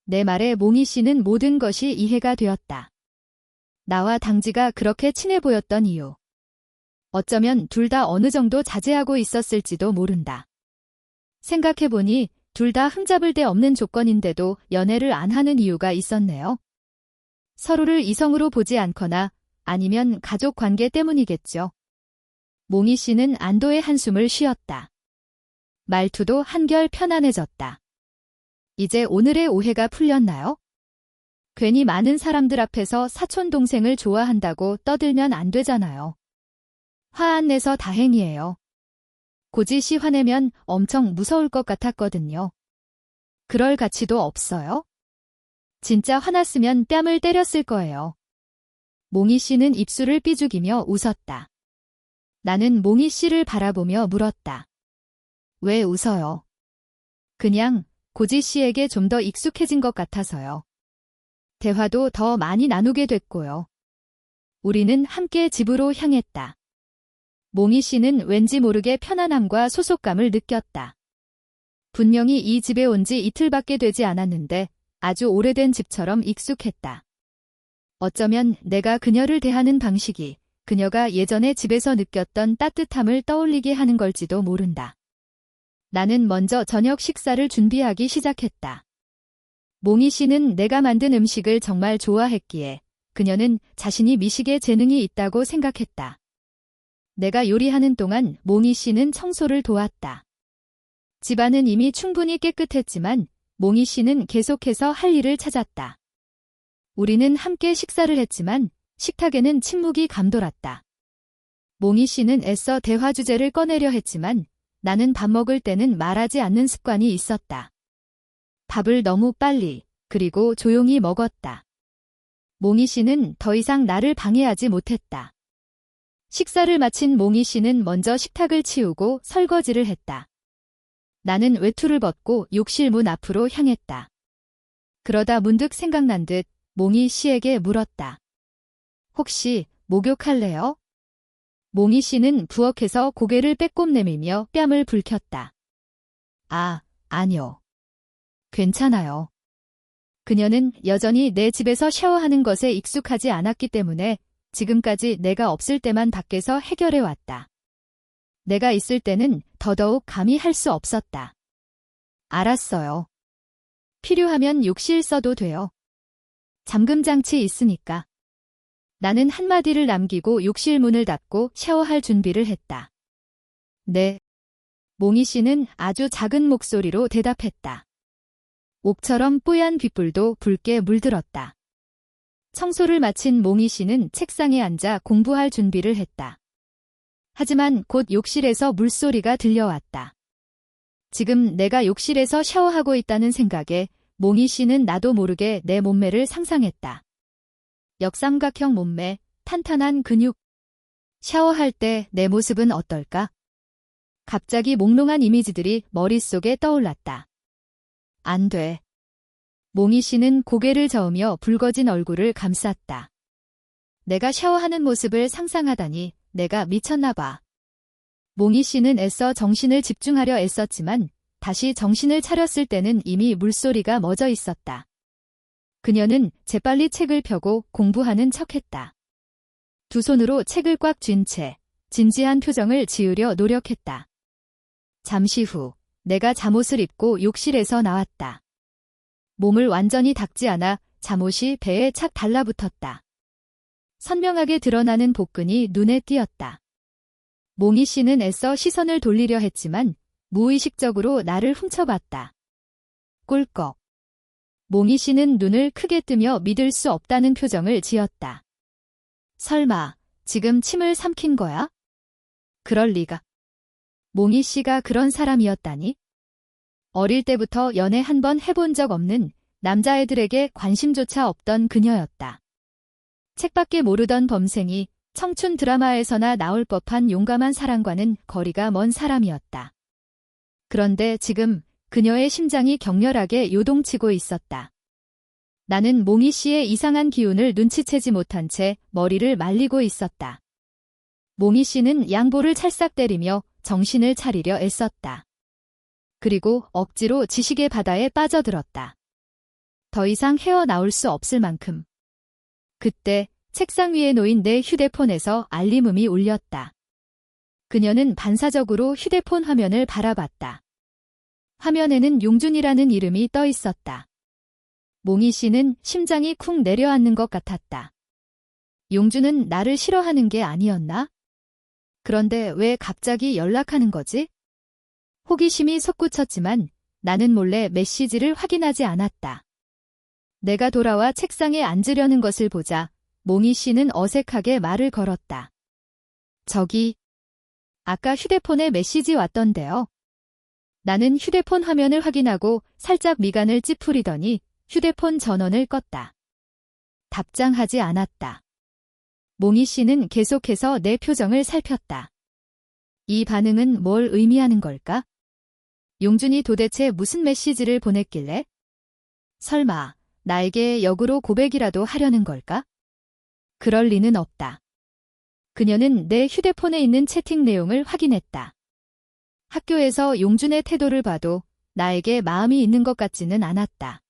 내 말에 몽희 씨는 모든 것이 이해가 되었다. 나와 당지가 그렇게 친해 보였던 이유. 어쩌면 둘 다 어느 정도 자제하고 있었을지도 모른다. 생각해보니 둘 다 흠잡을 데 없는 조건인데도 연애를 안 하는 이유가 있었네요. 서로를 이성으로 보지 않거나 아니면 가족 관계 때문이겠죠. 몽희 씨는 안도의 한숨을 쉬었다. 말투도 한결 편안해졌다. 이제 오늘의 오해가 풀렸나요? 괜히 많은 사람들 앞에서 사촌 동생을 좋아한다고 떠들면 안 되잖아요. 화 안 내서 다행이에요. 고지 씨 화내면 엄청 무서울 것 같았거든요. 그럴 가치도 없어요? 진짜 화났으면 뺨을 때렸을 거예요. 몽희 씨는 입술을 삐죽이며 웃었다. 나는 몽희 씨를 바라보며 물었다. 왜 웃어요? 그냥 고지 씨에게 좀 더 익숙해진 것 같아서요. 대화도 더 많이 나누게 됐고요. 우리는 함께 집으로 향했다. 몽희 씨는 왠지 모르게 편안함과 소속감을 느꼈다. 분명히 이 집에 온 지 이틀밖에 되지 않았는데 아주 오래된 집처럼 익숙했다. 어쩌면 내가 그녀를 대하는 방식이 그녀가 예전에 집에서 느꼈던 따뜻함을 떠올리게 하는 걸지도 모른다. 나는 먼저 저녁 식사를 준비하기 시작했다. 몽희 씨는 내가 만든 음식을 정말 좋아했기에 그녀는 자신이 미식에 재능이 있다고 생각했다. 내가 요리하는 동안 몽희 씨는 청소를 도왔다. 집안은 이미 충분히 깨끗했지만 몽희 씨는 계속해서 할 일을 찾았다. 우리는 함께 식사를 했지만 식탁에는 침묵이 감돌았다. 몽희 씨는 애써 대화 주제를 꺼내려 했지만 나는 밥 먹을 때는 말하지 않는 습관이 있었다. 밥을 너무 빨리, 그리고 조용히 먹었다. 몽희 씨는 더 이상 나를 방해하지 못했다. 식사를 마친 몽희 씨는 먼저 식탁을 치우고 설거지를 했다. 나는 외투를 벗고 욕실 문 앞으로 향했다. 그러다 문득 생각난 듯 몽희 씨에게 물었다. 혹시 목욕할래요? 몽희 씨는 부엌에서 고개를 빼꼼 내밀며 뺨을 붉혔다. 아니요. 괜찮아요. 그녀는 여전히 내 집에서 샤워하는 것에 익숙하지 않았기 때문에 지금까지 내가 없을 때만 밖에서 해결해왔다. 내가 있을 때는 더더욱 감히 할 수 없었다. 알았어요. 필요하면 욕실 써도 돼요. 잠금장치 있으니까. 나는 한마디를 남기고 욕실 문을 닫고 샤워할 준비를 했다. 네. 몽희 씨는 아주 작은 목소리로 대답했다. 옥처럼 뽀얀 빗불도 붉게 물들었다. 청소를 마친 몽희 씨는 책상에 앉아 공부할 준비를 했다. 하지만 곧 욕실에서 물소리가 들려왔다. 지금 내가 욕실에서 샤워하고 있다는 생각에 몽희 씨는 나도 모르게 내 몸매를 상상했다. 역삼각형 몸매, 탄탄한 근육. 샤워할 때 내 모습은 어떨까? 갑자기 몽롱한 이미지들이 머릿속에 떠올랐다. 안 돼. 몽희 씨는 고개를 저으며 붉어진 얼굴을 감쌌다. 내가 샤워하는 모습을 상상하다니 내가 미쳤나 봐. 몽희 씨는 애써 정신을 집중하려 애썼지만 다시 정신을 차렸을 때는 이미 물소리가 멎어 있었다. 그녀는 재빨리 책을 펴고 공부하는 척했다. 두 손으로 책을 꽉 쥔 채 진지한 표정을 지으려 노력했다. 잠시 후 내가 잠옷을 입고 욕실에서 나왔다. 몸을 완전히 닦지 않아 잠옷이 배에 착 달라붙었다. 선명하게 드러나는 복근이 눈에 띄었다. 몽희 씨는 애써 시선을 돌리려 했지만 무의식적으로 나를 훔쳐봤다. 꿀꺽. 몽희 씨는 눈을 크게 뜨며 믿을 수 없다는 표정을 지었다. 설마 지금 침을 삼킨 거야? 그럴 리가. 몽희 씨가 그런 사람이었다니? 어릴 때부터 연애 한 번 해본 적 없는 남자애들에게 관심조차 없던 그녀였다. 책밖에 모르던 범생이 청춘 드라마에서나 나올 법한 용감한 사랑과는 거리가 먼 사람이었다. 그런데 지금 그녀의 심장이 격렬하게 요동치고 있었다. 나는 몽희 씨의 이상한 기운을 눈치채지 못한 채 머리를 말리고 있었다. 몽희 씨는 양볼을 찰싹 때리며 정신을 차리려 애썼다. 그리고 억지로 지식의 바다에 빠져들었다. 더 이상 헤어나올 수 없을 만큼. 그때 책상 위에 놓인 내 휴대폰에서 알림음이 울렸다. 그녀는 반사적으로 휴대폰 화면을 바라봤다. 화면에는 용준이라는 이름이 떠 있었다. 몽희 씨는 심장이 쿵 내려앉는 것 같았다. 용준은 나를 싫어하는 게 아니었나? 그런데 왜 갑자기 연락하는 거지? 호기심이 솟구쳤지만 나는 몰래 메시지를 확인하지 않았다. 내가 돌아와 책상에 앉으려는 것을 보자 몽희 씨는 어색하게 말을 걸었다. 저기, 아까 휴대폰에 메시지 왔던데요. 나는 휴대폰 화면을 확인하고 살짝 미간을 찌푸리더니 휴대폰 전원을 껐다. 답장하지 않았다. 몽희 씨는 계속해서 내 표정을 살폈다. 이 반응은 뭘 의미하는 걸까? 용준이 도대체 무슨 메시지를 보냈길래? 설마 나에게 역으로 고백이라도 하려는 걸까? 그럴 리는 없다. 그녀는 내 휴대폰에 있는 채팅 내용을 확인했다. 학교에서 용준의 태도를 봐도 나에게 마음이 있는 것 같지는 않았다.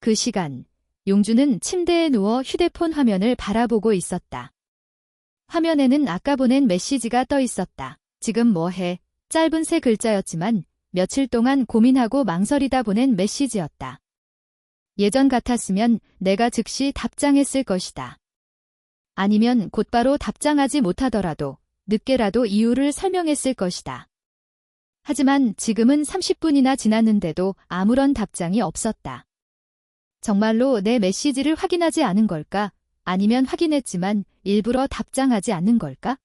그 시간, 용준은 침대에 누워 휴대폰 화면을 바라보고 있었다. 화면에는 아까 보낸 메시지가 떠 있었다. 지금 뭐 해? 짧은 세 글자였지만 며칠 동안 고민하고 망설이다 보낸 메시지였다. 예전 같았으면 내가 즉시 답장했을 것이다. 아니면 곧바로 답장하지 못하더라도 늦게라도 이유를 설명했을 것이다. 하지만 지금은 30분이나 지났는데도 아무런 답장이 없었다. 정말로 내 메시지를 확인하지 않은 걸까? 아니면 확인했지만 일부러 답장하지 않는 걸까?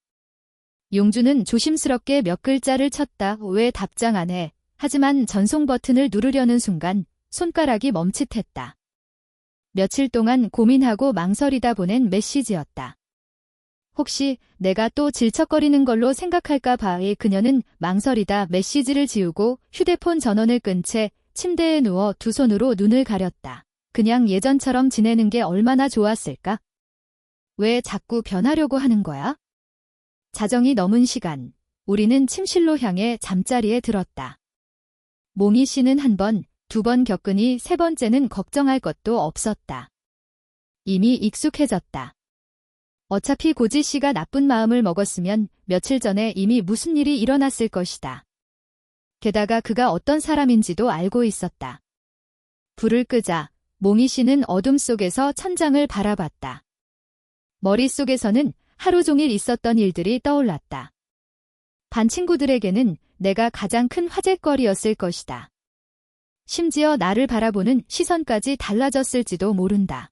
용준은 조심스럽게 몇 글자를 쳤다. 왜 답장 안 해? 하지만 전송 버튼을 누르려는 순간 손가락이 멈칫했다. 며칠 동안 고민하고 망설이다 보낸 메시지였다. 혹시 내가 또 질척거리는 걸로 생각할까 봐에 그녀는 망설이다 메시지를 지우고 휴대폰 전원을 끈 채 침대에 누워 두 손으로 눈을 가렸다. 그냥 예전처럼 지내는 게 얼마나 좋았을까? 왜 자꾸 변하려고 하는 거야? 자정이 넘은 시간, 우리는 침실로 향해 잠자리에 들었다. 몽희 씨는 한 번, 두 번 겪으니 세 번째는 걱정할 것도 없었다. 이미 익숙해졌다. 어차피 고지 씨가 나쁜 마음을 먹었으면 며칠 전에 이미 무슨 일이 일어났을 것이다. 게다가 그가 어떤 사람인지도 알고 있었다. 불을 끄자 몽희 씨는 어둠 속에서 천장을 바라봤다. 머릿속에서는 하루 종일 있었던 일들이 떠올랐다. 반 친구들에게는 내가 가장 큰 화제거리였을 것이다. 심지어 나를 바라보는 시선까지 달라졌을지도 모른다.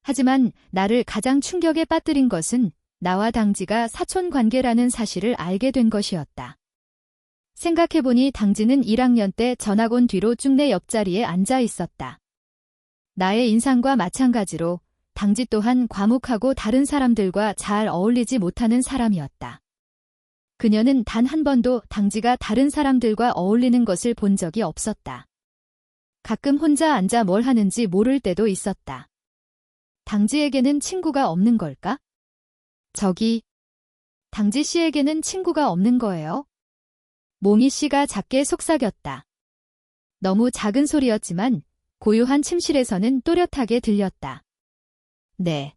하지만 나를 가장 충격에 빠뜨린 것은 나와 당지가 사촌 관계라는 사실을 알게 된 것이었다. 생각해보니 당지는 1학년 때 전학 온 뒤로 쭉 내 옆자리에 앉아 있었다. 나의 인상과 마찬가지로 당지 또한 과묵하고 다른 사람들과 잘 어울리지 못하는 사람이었다. 그녀는 단 한 번도 당지가 다른 사람들과 어울리는 것을 본 적이 없었다. 가끔 혼자 앉아 뭘 하는지 모를 때도 있었다. 당지에게는 친구가 없는 걸까? 저기, 당지 씨에게는 친구가 없는 거예요? 몽희 씨가 작게 속삭였다. 너무 작은 소리였지만 고요한 침실에서는 또렷하게 들렸다. 네.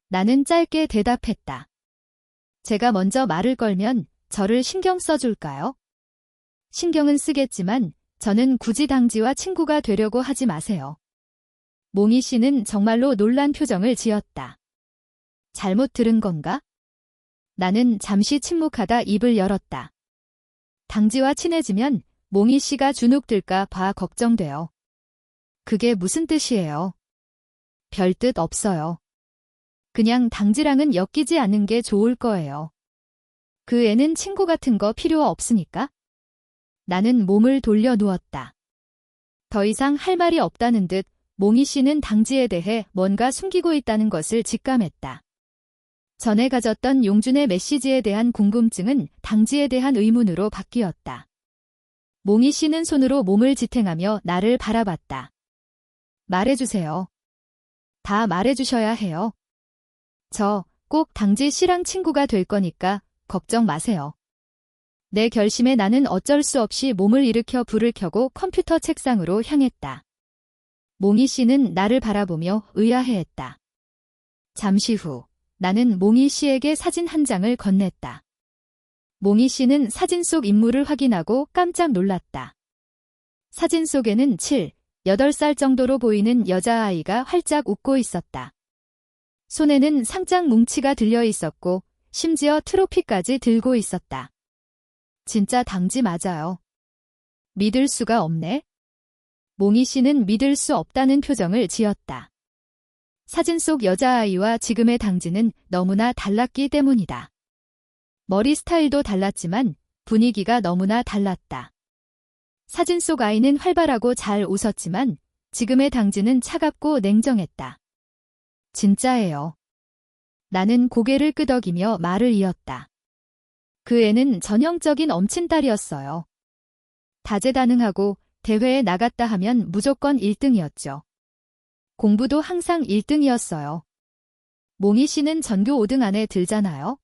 나는 짧게 대답했다. 제가 먼저 말을 걸면 저를 신경 써줄까요? 신경은 쓰겠지만 저는 굳이 당지와 친구가 되려고 하지 마세요. 몽희 씨는 정말로 놀란 표정을 지었다. 잘못 들은 건가? 나는 잠시 침묵하다 입을 열었다. 당지와 친해지면 몽희 씨가 주눅들까 봐 걱정돼요. 그게 무슨 뜻이에요? 별 뜻 없어요. 그냥 당지랑은 엮이지 않는 게 좋을 거예요. 그 애는 친구 같은 거 필요 없으니까. 나는 몸을 돌려 누웠다. 더 이상 할 말이 없다는 듯 몽희 씨는 당지에 대해 뭔가 숨기고 있다는 것을 직감했다. 전에 가졌던 용준의 메시지에 대한 궁금증은 당지에 대한 의문으로 바뀌었다. 몽희 씨는 손으로 몸을 지탱하며 나를 바라봤다. 말해주세요. 다 말해주셔야 해요. 저 꼭 당지 씨랑 친구가 될 거니까 걱정 마세요. 내 결심에 나는 어쩔 수 없이 몸을 일으켜 불을 켜고 컴퓨터 책상으로 향했다. 몽희 씨는 나를 바라보며 의아해했다. 잠시 후 나는 몽희 씨에게 사진 한 장을 건넸다. 몽희 씨는 사진 속 인물을 확인하고 깜짝 놀랐다. 사진 속에는 7, 8살 정도로 보이는 여자아이가 활짝 웃고 있었다. 손에는 상장 뭉치가 들려 있었고 심지어 트로피까지 들고 있었다. 진짜 당지 맞아요. 믿을 수가 없네. 몽희 씨는 믿을 수 없다는 표정을 지었다. 사진 속 여자아이와 지금의 당지는 너무나 달랐기 때문이다. 머리 스타일도 달랐지만 분위기가 너무나 달랐다. 사진 속 아이는 활발하고 잘 웃었지만 지금의 당지는 차갑고 냉정했다. 진짜예요. 나는 고개를 끄덕이며 말을 이었다. 그 애는 전형적인 엄친딸이었어요. 다재다능하고 대회에 나갔다 하면 무조건 1등이었죠. 공부도 항상 1등이었어요. 몽희 씨는 전교 5등 안에 들잖아요.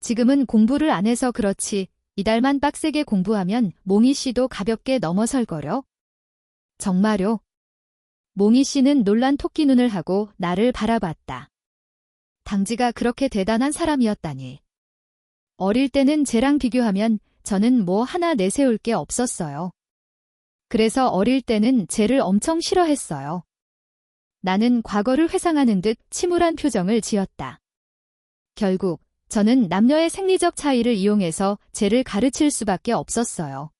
지금은 공부를 안 해서 그렇지 이달만 빡세게 공부하면 몽희 씨도 가볍게 넘어설 거려. 정말요? 몽희 씨는 놀란 토끼 눈을 하고 나를 바라봤다. 당지가 그렇게 대단한 사람이었다니. 어릴 때는 쟤랑 비교하면 저는 뭐 하나 내세울 게 없었어요. 그래서 어릴 때는 쟤를 엄청 싫어했어요. 나는 과거를 회상하는 듯 침울한 표정을 지었다. 결국 저는 남녀의 생리적 차이를 이용해서 쟤를 가르칠 수밖에 없었어요.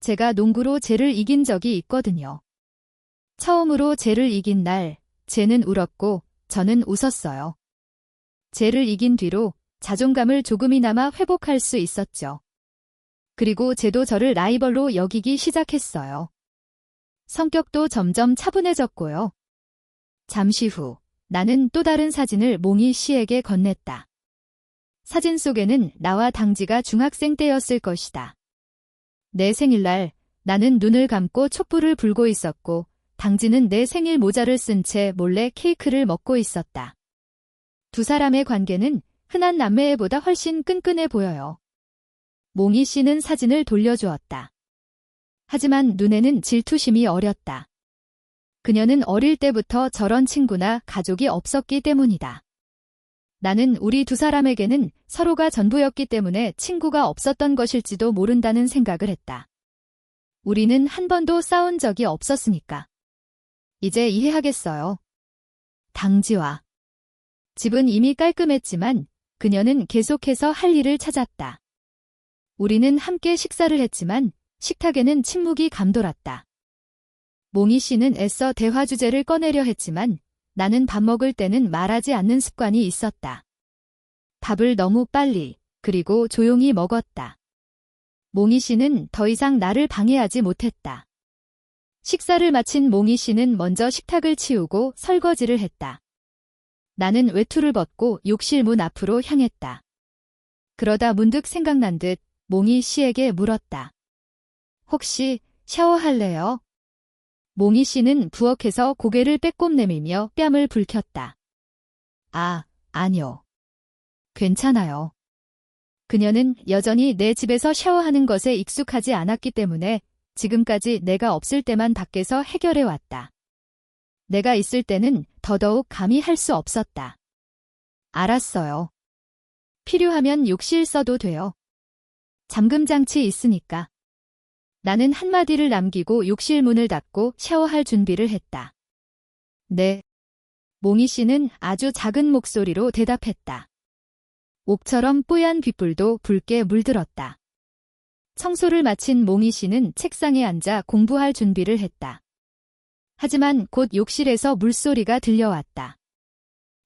제가 농구로 쟤를 이긴 적이 있거든요. 처음으로 쟤를 이긴 날, 쟤는 울었고 저는 웃었어요. 쟤를 이긴 뒤로 자존감을 조금이나마 회복할 수 있었죠. 그리고 쟤도 저를 라이벌로 여기기 시작했어요. 성격도 점점 차분해졌고요. 잠시 후 나는 또 다른 사진을 몽희 씨에게 건넸다. 사진 속에는 나와 당지가 중학생 때였을 것이다. 내 생일날 나는 눈을 감고 촛불을 불고 있었고 당지는 내 생일 모자를 쓴 채 몰래 케이크를 먹고 있었다. 두 사람의 관계는 흔한 남매애보다 훨씬 끈끈해 보여요. 몽희 씨는 사진을 돌려주었다. 하지만 눈에는 질투심이 어렸다. 그녀는 어릴 때부터 저런 친구나 가족이 없었기 때문이다. 나는 우리 두 사람에게는 서로가 전부였기 때문에 친구가 없었던 것일지도 모른다는 생각을 했다. 우리는 한 번도 싸운 적이 없었으니까. 이제 이해하겠어요. 당지와. 집은 이미 깔끔했지만 그녀는 계속해서 할 일을 찾았다. 우리는 함께 식사를 했지만 식탁에는 침묵이 감돌았다. 몽희 씨는 애써 대화 주제를 꺼내려 했지만 나는 밥 먹을 때는 말하지 않는 습관이 있었다. 밥을 너무 빨리, 그리고 조용히 먹었다. 몽희 씨는 더 이상 나를 방해하지 못했다. 식사를 마친 몽희 씨는 먼저 식탁을 치우고 설거지를 했다. 나는 외투를 벗고 욕실 문 앞으로 향했다. 그러다 문득 생각난 듯 몽희 씨에게 물었다. 혹시 샤워할래요? 몽희 씨는 부엌에서 고개를 빼꼼 내밀며 뺨을 붉혔다. 아, 아니요. 괜찮아요. 그녀는 여전히 내 집에서 샤워하는 것에 익숙하지 않았기 때문에 지금까지 내가 없을 때만 밖에서 해결해 왔다. 내가 있을 때는 더더욱 감히 할 수 없었다. 알았어요. 필요하면 욕실 써도 돼요. 잠금장치 있으니까. 나는 한마디를 남기고 욕실 문을 닫고 샤워할 준비를 했다. 네. 몽희 씨는 아주 작은 목소리로 대답했다. 옥처럼 뽀얀 빗불도 붉게 물들었다. 청소를 마친 몽희 씨는 책상에 앉아 공부할 준비를 했다. 하지만 곧 욕실에서 물소리가 들려왔다.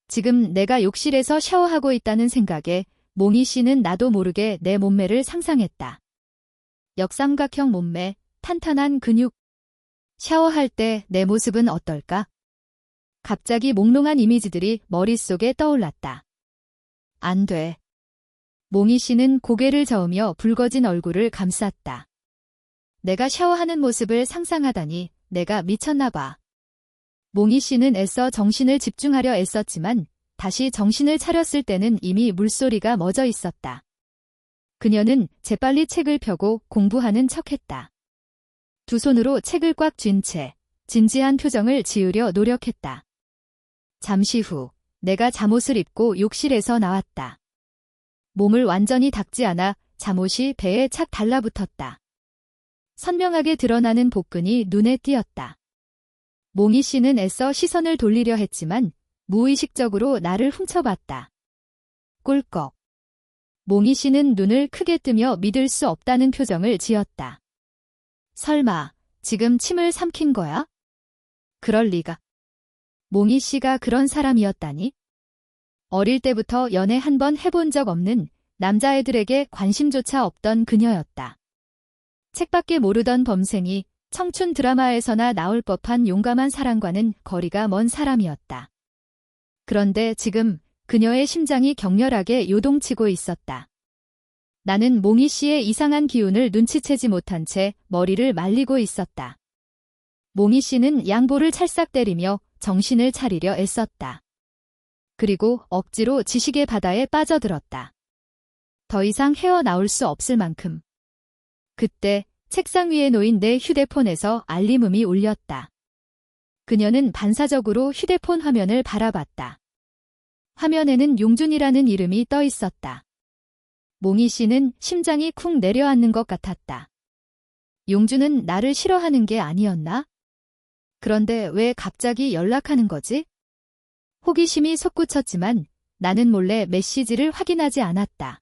지금 내가 욕실에서 샤워하고 있다는 생각에 몽희 씨는 나도 모르게 내 몸매를 상상했다. 역삼각형 몸매, 탄탄한 근육. 샤워할 때 내 모습은 어떨까? 갑자기 몽롱한 이미지들이 머릿속에 떠올랐다. 안 돼. 몽희 씨는 고개를 저으며 붉어진 얼굴을 감쌌다. 내가 샤워하는 모습을 상상하다니 내가 미쳤나 봐. 몽희 씨는 애써 정신을 집중하려 애썼지만 다시 정신을 차렸을 때는 이미 물소리가 멎어 있었다. 그녀는 재빨리 책을 펴고 공부하는 척했다. 두 손으로 책을 꽉 쥔 채 진지한 표정을 지으려 노력했다. 잠시 후 내가 잠옷을 입고 욕실에서 나왔다. 몸을 완전히 닦지 않아 잠옷이 배에 착 달라붙었다. 선명하게 드러나는 복근이 눈에 띄었다. 몽희 씨는 애써 시선을 돌리려 했지만 무의식적으로 나를 훔쳐봤다. 꿀꺽. 몽희 씨는 눈을 크게 뜨며 믿을 수 없다는 표정을 지었다. 설마 지금 침을 삼킨 거야? 그럴 리가. 몽희 씨가 그런 사람이었다니? 어릴 때부터 연애 한 번 해본 적 없는 남자애들에게 관심조차 없던 그녀였다. 책밖에 모르던 범생이 청춘 드라마에서나 나올 법한 용감한 사랑과는 거리가 먼 사람이었다. 그런데 지금 그녀의 심장이 격렬하게 요동치고 있었다. 나는 몽희 씨의 이상한 기운을 눈치채지 못한 채 머리를 말리고 있었다. 몽희 씨는 양볼을 찰싹 때리며 정신을 차리려 애썼다. 그리고 억지로 지식의 바다에 빠져들었다. 더 이상 헤어나올 수 없을 만큼. 그때 책상 위에 놓인 내 휴대폰에서 알림음이 울렸다. 그녀는 반사적으로 휴대폰 화면을 바라봤다. 화면에는 용준이라는 이름이 떠 있었다. 몽희 씨는 심장이 쿵 내려앉는 것 같았다. 용준은 나를 싫어하는 게 아니었나? 그런데 왜 갑자기 연락하는 거지? 호기심이 솟구쳤지만 나는 몰래 메시지를 확인하지 않았다.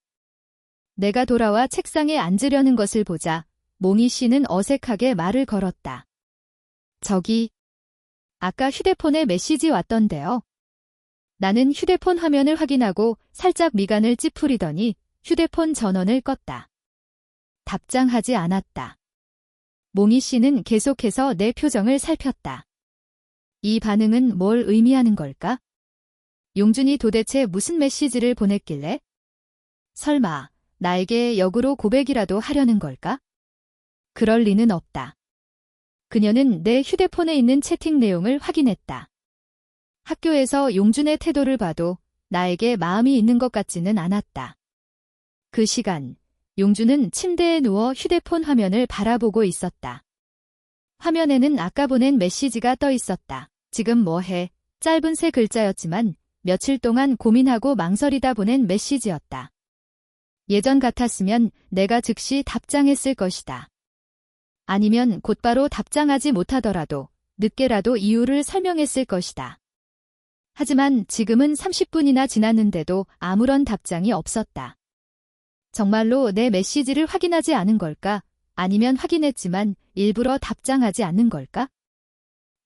내가 돌아와 책상에 앉으려는 것을 보자 몽희 씨는 어색하게 말을 걸었다. 저기, 아까 휴대폰에 메시지 왔던데요. 나는 휴대폰 화면을 확인하고 살짝 미간을 찌푸리더니 휴대폰 전원을 껐다. 답장하지 않았다. 몽희 씨는 계속해서 내 표정을 살폈다. 이 반응은 뭘 의미하는 걸까? 용준이 도대체 무슨 메시지를 보냈길래? 설마 나에게 역으로 고백이라도 하려는 걸까? 그럴 리는 없다. 그녀는 내 휴대폰에 있는 채팅 내용을 확인했다. 학교에서 용준의 태도를 봐도 나에게 마음이 있는 것 같지는 않았다. 그 시간, 용준은 침대에 누워 휴대폰 화면을 바라보고 있었다. 화면에는 아까 보낸 메시지가 떠 있었다. 지금 뭐해? 짧은 세 글자였지만 며칠 동안 고민하고 망설이다 보낸 메시지였다. 예전 같았으면 내가 즉시 답장했을 것이다. 아니면 곧바로 답장하지 못하더라도 늦게라도 이유를 설명했을 것이다. 하지만 지금은 30분이나 지났는데도 아무런 답장이 없었다. 정말로 내 메시지를 확인하지 않은 걸까? 아니면 확인했지만 일부러 답장하지 않는 걸까?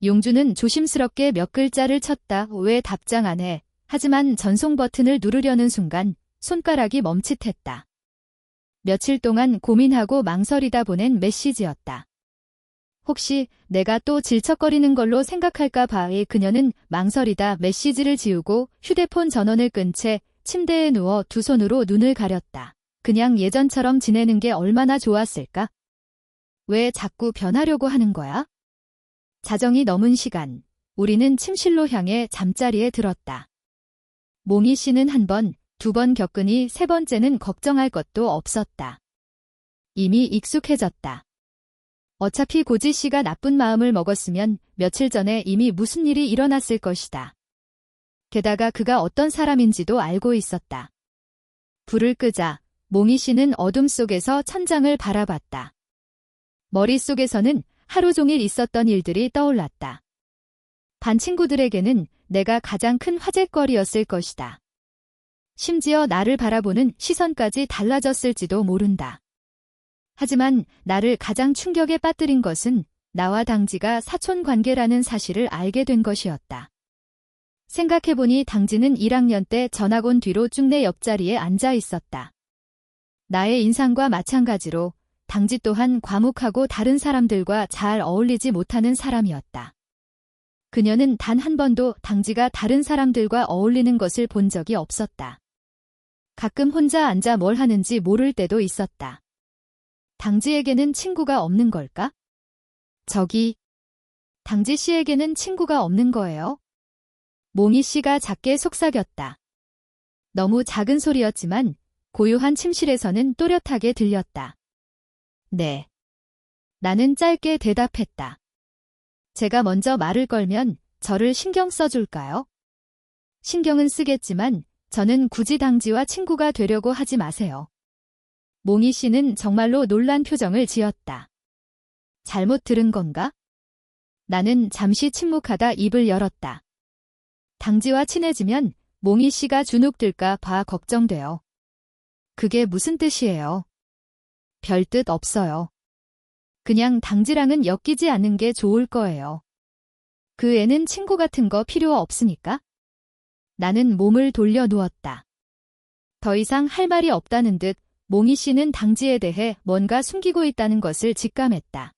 용준은 조심스럽게 몇 글자를 쳤다. 왜 답장 안 해? 하지만 전송 버튼을 누르려는 순간 손가락이 멈칫했다. 며칠 동안 고민하고 망설이다 보낸 메시지였다. 혹시 내가 또 질척거리는 걸로 생각할까 봐에 그녀는 망설이다 메시지를 지우고 휴대폰 전원을 끈 채 침대에 누워 두 손으로 눈을 가렸다. 그냥 예전처럼 지내는 게 얼마나 좋았을까? 왜 자꾸 변하려고 하는 거야? 자정이 넘은 시간, 우리는 침실로 향해 잠자리에 들었다. 몽희 씨는 한 번, 두 번 겪으니 세 번째는 걱정할 것도 없었다. 이미 익숙해졌다. 어차피 고지 씨가 나쁜 마음을 먹었으면 며칠 전에 이미 무슨 일이 일어났을 것이다. 게다가 그가 어떤 사람인지도 알고 있었다. 불을 끄자 몽희 씨는 어둠 속에서 천장을 바라봤다. 머릿속에서는 하루 종일 있었던 일들이 떠올랐다. 반 친구들에게는 내가 가장 큰 화제거리였을 것이다. 심지어 나를 바라보는 시선까지 달라졌을지도 모른다. 하지만 나를 가장 충격에 빠뜨린 것은 나와 당지가 사촌 관계라는 사실을 알게 된 것이었다. 생각해보니 당지는 1학년 때 전학 온 뒤로 쭉 내 옆자리에 앉아 있었다. 나의 인상과 마찬가지로 당지 또한 과묵하고 다른 사람들과 잘 어울리지 못하는 사람이었다. 그녀는 단 한 번도 당지가 다른 사람들과 어울리는 것을 본 적이 없었다. 가끔 혼자 앉아 뭘 하는지 모를 때도 있었다. 당지에게는 친구가 없는 걸까? 저기, 당지 씨에게는 친구가 없는 거예요? 몽희 씨가 작게 속삭였다. 너무 작은 소리였지만 고요한 침실에서는 또렷하게 들렸다. 네. 나는 짧게 대답했다. 제가 먼저 말을 걸면 저를 신경 써줄까요? 신경은 쓰겠지만 저는 굳이 당지와 친구가 되려고 하지 마세요. 몽희 씨는 정말로 놀란 표정을 지었다. 잘못 들은 건가? 나는 잠시 침묵하다 입을 열었다. 당지와 친해지면 몽희 씨가 주눅들까 봐 걱정돼요. 그게 무슨 뜻이에요? 별 뜻 없어요. 그냥 당지랑은 엮이지 않는 게 좋을 거예요. 그 애는 친구 같은 거 필요 없으니까? 나는 몸을 돌려 누웠다. 더 이상 할 말이 없다는 듯 몽희 씨는 당지에 대해 뭔가 숨기고 있다는 것을 직감했다.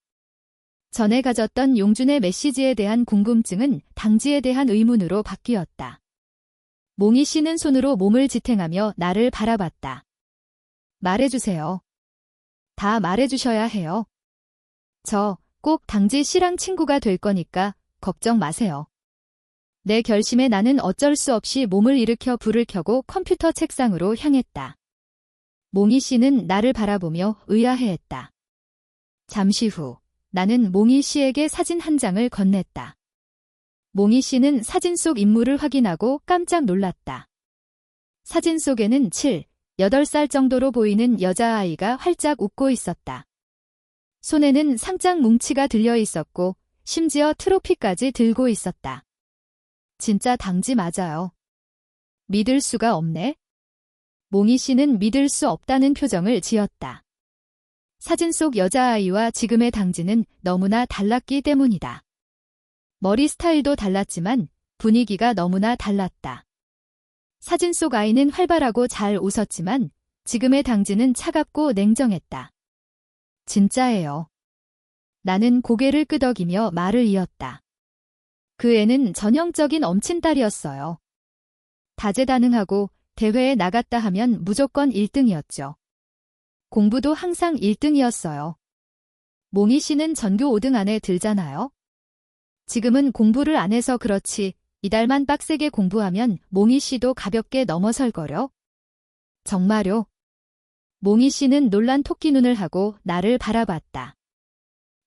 전에 가졌던 용준의 메시지에 대한 궁금증은 당지에 대한 의문으로 바뀌었다. 몽희 씨는 손으로 몸을 지탱하며 나를 바라봤다. 말해주세요. 다 말해주셔야 해요. 저 꼭 당지 씨랑 친구가 될 거니까 걱정 마세요. 내 결심에 나는 어쩔 수 없이 몸을 일으켜 불을 켜고 컴퓨터 책상으로 향했다. 몽희 씨는 나를 바라보며 의아해했다. 잠시 후 나는 몽희 씨에게 사진 한 장을 건넸다. 몽희 씨는 사진 속 인물을 확인하고 깜짝 놀랐다. 사진 속에는 7, 8살 정도로 보이는 여자아이가 활짝 웃고 있었다. 손에는 상장 뭉치가 들려 있었고 심지어 트로피까지 들고 있었다. 진짜 당지 맞아요. 믿을 수가 없네. 몽희 씨는 믿을 수 없다는 표정을 지었다. 사진 속 여자아이와 지금의 당지는 너무나 달랐기 때문이다. 머리 스타일도 달랐지만 분위기가 너무나 달랐다. 사진 속 아이는 활발하고 잘 웃었지만 지금의 당지는 차갑고 냉정했다. 진짜예요. 나는 고개를 끄덕이며 말을 이었다. 그 애는 전형적인 엄친딸이었어요. 다재다능하고 대회에 나갔다 하면 무조건 1등이었죠. 공부도 항상 1등이었어요. 몽희 씨는 전교 5등 안에 들잖아요. 지금은 공부를 안 해서 그렇지 이달만 빡세게 공부하면 몽희 씨도 가볍게 넘어설거려. 정말요? 몽희 씨는 놀란 토끼 눈을 하고 나를 바라봤다.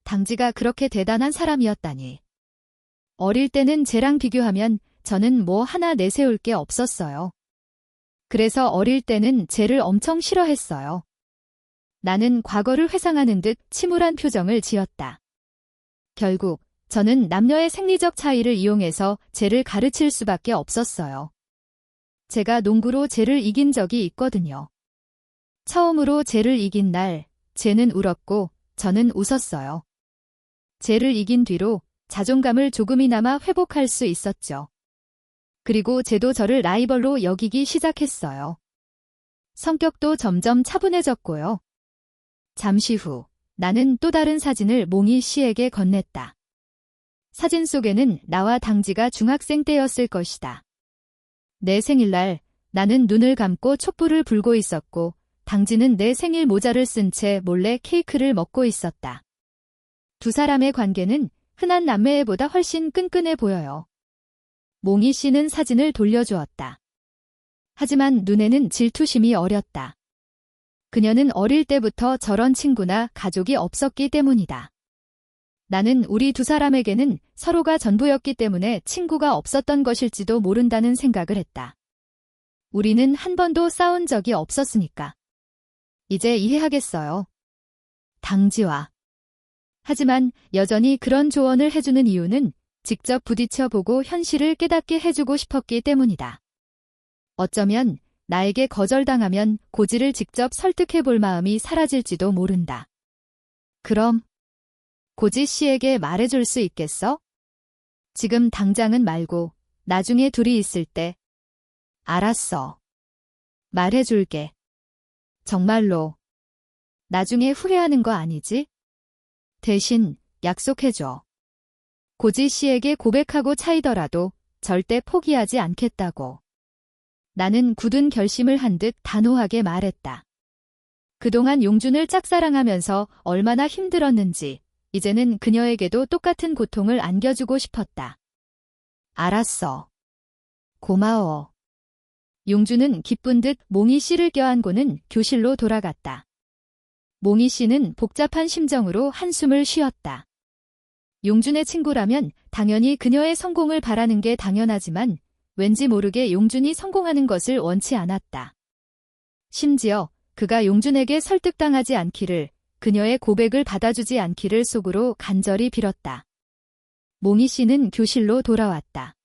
당지가 그렇게 대단한 사람이었다니. 어릴 때는 쟤랑 비교하면 저는 뭐 하나 내세울 게 없었어요. 그래서 어릴 때는 쟤를 엄청 싫어했어요. 나는 과거를 회상하는 듯 침울한 표정을 지었다. 결국 저는 남녀의 생리적 차이를 이용해서 쟤를 가르칠 수밖에 없었어요. 제가 농구로 쟤를 이긴 적이 있거든요. 처음으로 쟤를 이긴 날, 쟤는 울었고 저는 웃었어요. 쟤를 이긴 뒤로 자존감을 조금이나마 회복할 수 있었죠. 그리고 쟤도 저를 라이벌로 여기기 시작했어요. 성격도 점점 차분해졌고요. 잠시 후 나는 또 다른 사진을 몽희 씨에게 건넸다. 사진 속에는 나와 당지가 중학생 때였을 것이다. 내 생일날 나는 눈을 감고 촛불을 불고 있었고 당지는 내 생일 모자를 쓴 채 몰래 케이크를 먹고 있었다. 두 사람의 관계는 흔한 남매애보다 훨씬 끈끈해 보여요. 몽희 씨는 사진을 돌려주었다. 하지만 눈에는 질투심이 어렸다. 그녀는 어릴 때부터 저런 친구나 가족이 없었기 때문이다. 나는 우리 두 사람에게는 서로가 전부였기 때문에 친구가 없었던 것일지도 모른다는 생각을 했다. 우리는 한 번도 싸운 적이 없었으니까. 이제 이해하겠어요. 당지와. 하지만 여전히 그런 조언을 해주는 이유는 직접 부딪혀보고 현실을 깨닫게 해주고 싶었기 때문이다. 어쩌면 나에게 거절당하면 고지를 직접 설득해볼 마음이 사라질지도 모른다. 그럼 고지 씨에게 말해줄 수 있겠어? 지금 당장은 말고 나중에 둘이 있을 때. 알았어. 말해줄게. 정말로. 나중에 후회하는 거 아니지? 대신 약속해줘. 고지 씨에게 고백하고 차이더라도 절대 포기하지 않겠다고. 나는 굳은 결심을 한 듯 단호하게 말했다. 그동안 용준을 짝사랑하면서 얼마나 힘들었는지 이제는 그녀에게도 똑같은 고통을 안겨주고 싶었다. 알았어. 고마워. 용준은 기쁜 듯 몽희 씨를 껴안고는 교실로 돌아갔다. 몽희 씨는 복잡한 심정으로 한숨을 쉬었다. 용준의 친구라면 당연히 그녀의 성공을 바라는 게 당연하지만 왠지 모르게 용준이 성공하는 것을 원치 않았다. 심지어 그가 용준에게 설득당하지 않기를, 그녀의 고백을 받아주지 않기를 속으로 간절히 빌었다. 몽희 씨는 교실로 돌아왔다.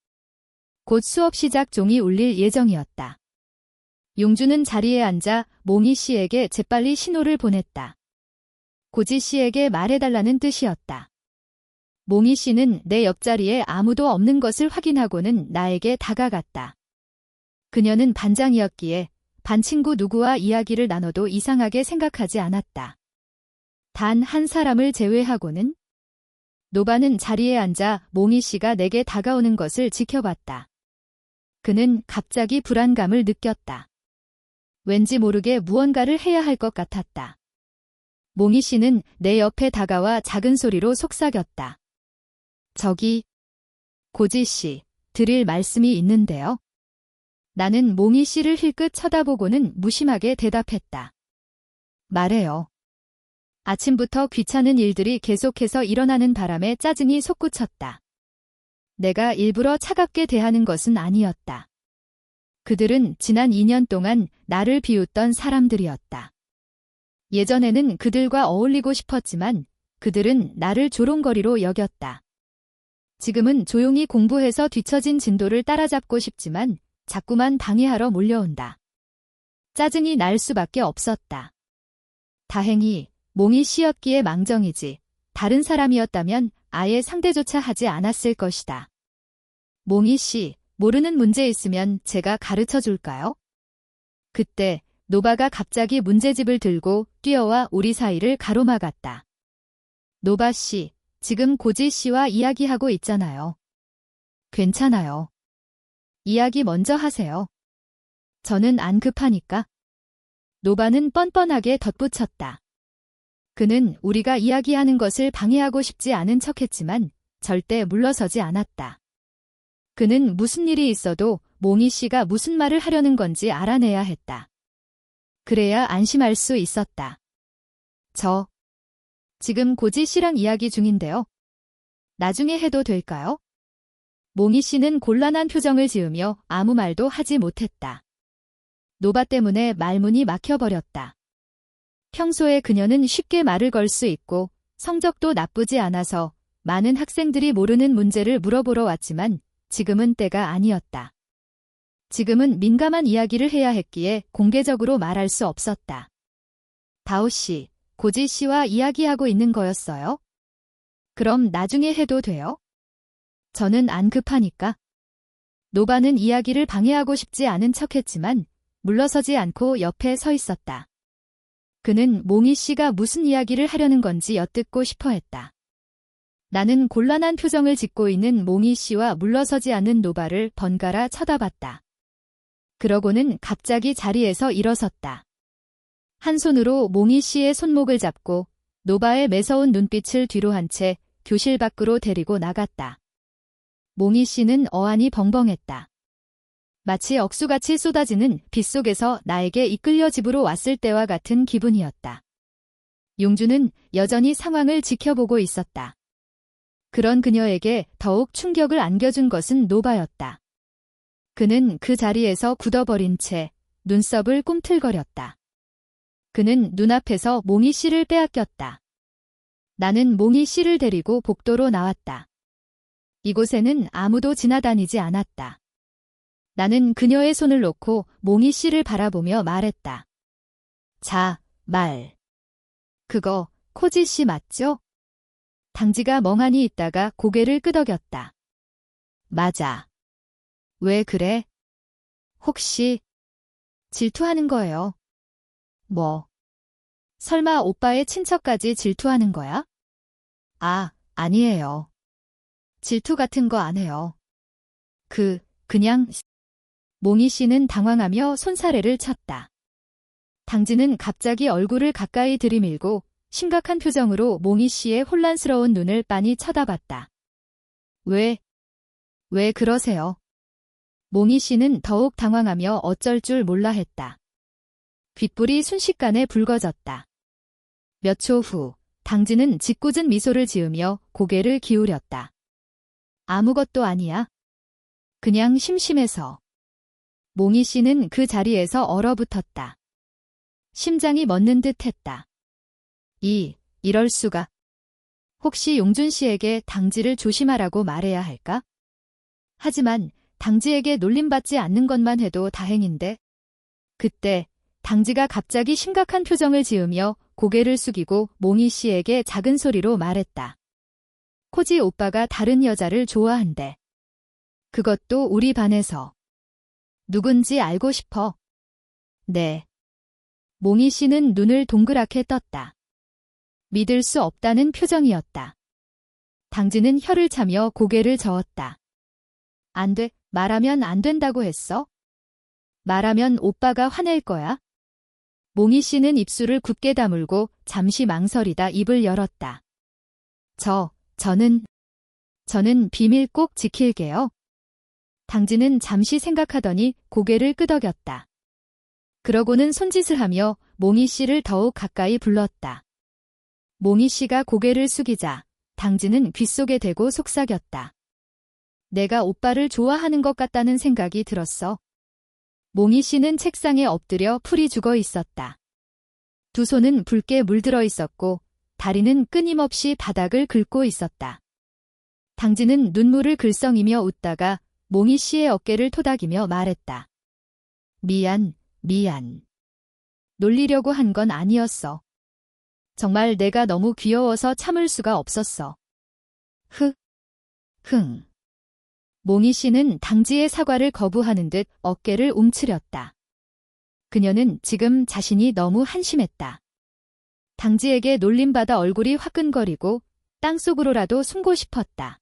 곧 수업 시작 종이 울릴 예정이었다. 용준은 자리에 앉아 몽희 씨에게 재빨리 신호를 보냈다. 고지 씨에게 말해달라는 뜻이었다. 몽희 씨는 내 옆자리에 아무도 없는 것을 확인하고는 나에게 다가갔다. 그녀는 반장이었기에 반 친구 누구와 이야기를 나눠도 이상하게 생각하지 않았다. 단 한 사람을 제외하고는. 노바는 자리에 앉아 몽희 씨가 내게 다가오는 것을 지켜봤다. 그는 갑자기 불안감을 느꼈다. 왠지 모르게 무언가를 해야 할 것 같았다. 몽희 씨는 내 옆에 다가와 작은 소리로 속삭였다. 저기, 고지 씨, 드릴 말씀이 있는데요. 나는 몽희 씨를 힐끗 쳐다보고는 무심하게 대답했다. 말해요. 아침부터 귀찮은 일들이 계속해서 일어나는 바람에 짜증이 솟구쳤다. 내가 일부러 차갑게 대하는 것은 아니었다. 그들은 지난 2년 동안 나를 비웃던 사람들이었다. 예전에는 그들과 어울리고 싶었지만 그들은 나를 조롱거리로 여겼다. 지금은 조용히 공부해서 뒤처진 진도를 따라잡고 싶지만 자꾸만 방해하러 몰려온다. 짜증이 날 수밖에 없었다. 다행히 몽희 씨였기에 망정이지 다른 사람이었다면 아예 상대조차 하지 않았을 것이다. 몽희 씨, 모르는 문제 있으면 제가 가르쳐 줄까요? 그때 노바가 갑자기 문제집을 들고 뛰어와 우리 사이를 가로막았다. 노바 씨, 지금 고지 씨와 이야기하고 있잖아요. 괜찮아요. 이야기 먼저 하세요. 저는 안 급하니까. 노바는 뻔뻔하게 덧붙였다. 그는 우리가 이야기하는 것을 방해하고 싶지 않은 척했지만 절대 물러서지 않았다. 그는 무슨 일이 있어도 몽희 씨가 무슨 말을 하려는 건지 알아내야 했다. 그래야 안심할 수 있었다. 지금 고지 씨랑 이야기 중인데요. 나중에 해도 될까요? 몽희 씨는 곤란한 표정을 지으며 아무 말도 하지 못했다. 노바 때문에 말문이 막혀버렸다. 평소에 그녀는 쉽게 말을 걸 수 있고 성적도 나쁘지 않아서 많은 학생들이 모르는 문제를 물어보러 왔지만 지금은 때가 아니었다. 지금은 민감한 이야기를 해야 했기에 공개적으로 말할 수 없었다. 다오 씨, 고지 씨와 이야기하고 있는 거였어요? 그럼 나중에 해도 돼요? 저는 안 급하니까. 노바는 이야기를 방해하고 싶지 않은 척했지만 물러서지 않고 옆에 서 있었다. 그는 몽희 씨가 무슨 이야기를 하려는 건지 엿듣고 싶어 했다. 나는 곤란한 표정을 짓고 있는 몽희 씨와 물러서지 않는 노바를 번갈아 쳐다봤다. 그러고는 갑자기 자리에서 일어섰다. 한 손으로 몽희 씨의 손목을 잡고 노바의 매서운 눈빛을 뒤로 한 채 교실 밖으로 데리고 나갔다. 몽희 씨는 어안이 벙벙했다. 마치 억수같이 쏟아지는 빗속에서 나에게 이끌려 집으로 왔을 때와 같은 기분이었다. 용주는 여전히 상황을 지켜보고 있었다. 그런 그녀에게 더욱 충격을 안겨준 것은 노바였다. 그는 그 자리에서 굳어버린 채 눈썹을 꿈틀거렸다. 그는 눈앞에서 몽희 씨를 빼앗겼다. 나는 몽희 씨를 데리고 복도로 나왔다. 이곳에는 아무도 지나다니지 않았다. 나는 그녀의 손을 놓고 몽희 씨를 바라보며 말했다. 자, 말. 그거 코지 씨 맞죠? 당지가 멍하니 있다가 고개를 끄덕였다. 맞아. 왜 그래? 혹시 질투하는 거예요? 뭐? 설마 오빠의 친척까지 질투하는 거야? 아, 아니에요. 질투 같은 거 안 해요. 그냥... 몽희 씨는 당황하며 손사래를 쳤다. 당지는 갑자기 얼굴을 가까이 들이밀고 심각한 표정으로 몽희 씨의 혼란스러운 눈을 빤히 쳐다봤다. 왜 그러세요? 몽희 씨는 더욱 당황하며 어쩔 줄 몰라 했다. 귓불이 순식간에 붉어졌다. 몇 초 후, 당지는 짓궂은 미소를 지으며 고개를 기울였다. 아무것도 아니야. 그냥 심심해서. 몽희 씨는 그 자리에서 얼어붙었다. 심장이 멎는 듯 했다. 이럴 수가. 혹시 용준 씨에게 당지를 조심하라고 말해야 할까? 하지만 당지에게 놀림받지 않는 것만 해도 다행인데. 그때 당지가 갑자기 심각한 표정을 지으며 고개를 숙이고 몽희 씨에게 작은 소리로 말했다. 코지 오빠가 다른 여자를 좋아한대. 그것도 우리 반에서. 누군지 알고 싶어. 네. 몽희 씨는 눈을 동그랗게 떴다. 믿을 수 없다는 표정이었다. 당지는 혀를 차며 고개를 저었다. 안 돼, 말하면 안 된다고 했어? 말하면 오빠가 화낼 거야? 몽희 씨는 입술을 굳게 다물고 잠시 망설이다 입을 열었다. 저는 비밀 꼭 지킬게요. 당진은 잠시 생각하더니 고개를 끄덕였다. 그러고는 손짓을 하며 몽희 씨를 더욱 가까이 불렀다. 몽희 씨가 고개를 숙이자 당진은 귓속에 대고 속삭였다. 내가 오빠를 좋아하는 것 같다는 생각이 들었어. 몽희 씨는 책상에 엎드려 풀이 죽어 있었다. 두 손은 붉게 물들어 있었고 다리는 끊임없이 바닥을 긁고 있었다. 당진은 눈물을 글썽이며 웃다가 몽희 씨의 어깨를 토닥이며 말했다. 미안. 놀리려고 한 건 아니었어. 정말 내가 너무 귀여워서 참을 수가 없었어. 흥. 몽희 씨는 당지의 사과를 거부하는 듯 어깨를 움츠렸다. 그녀는 지금 자신이 너무 한심했다. 당지에게 놀림받아 얼굴이 화끈거리고 땅속으로라도 숨고 싶었다.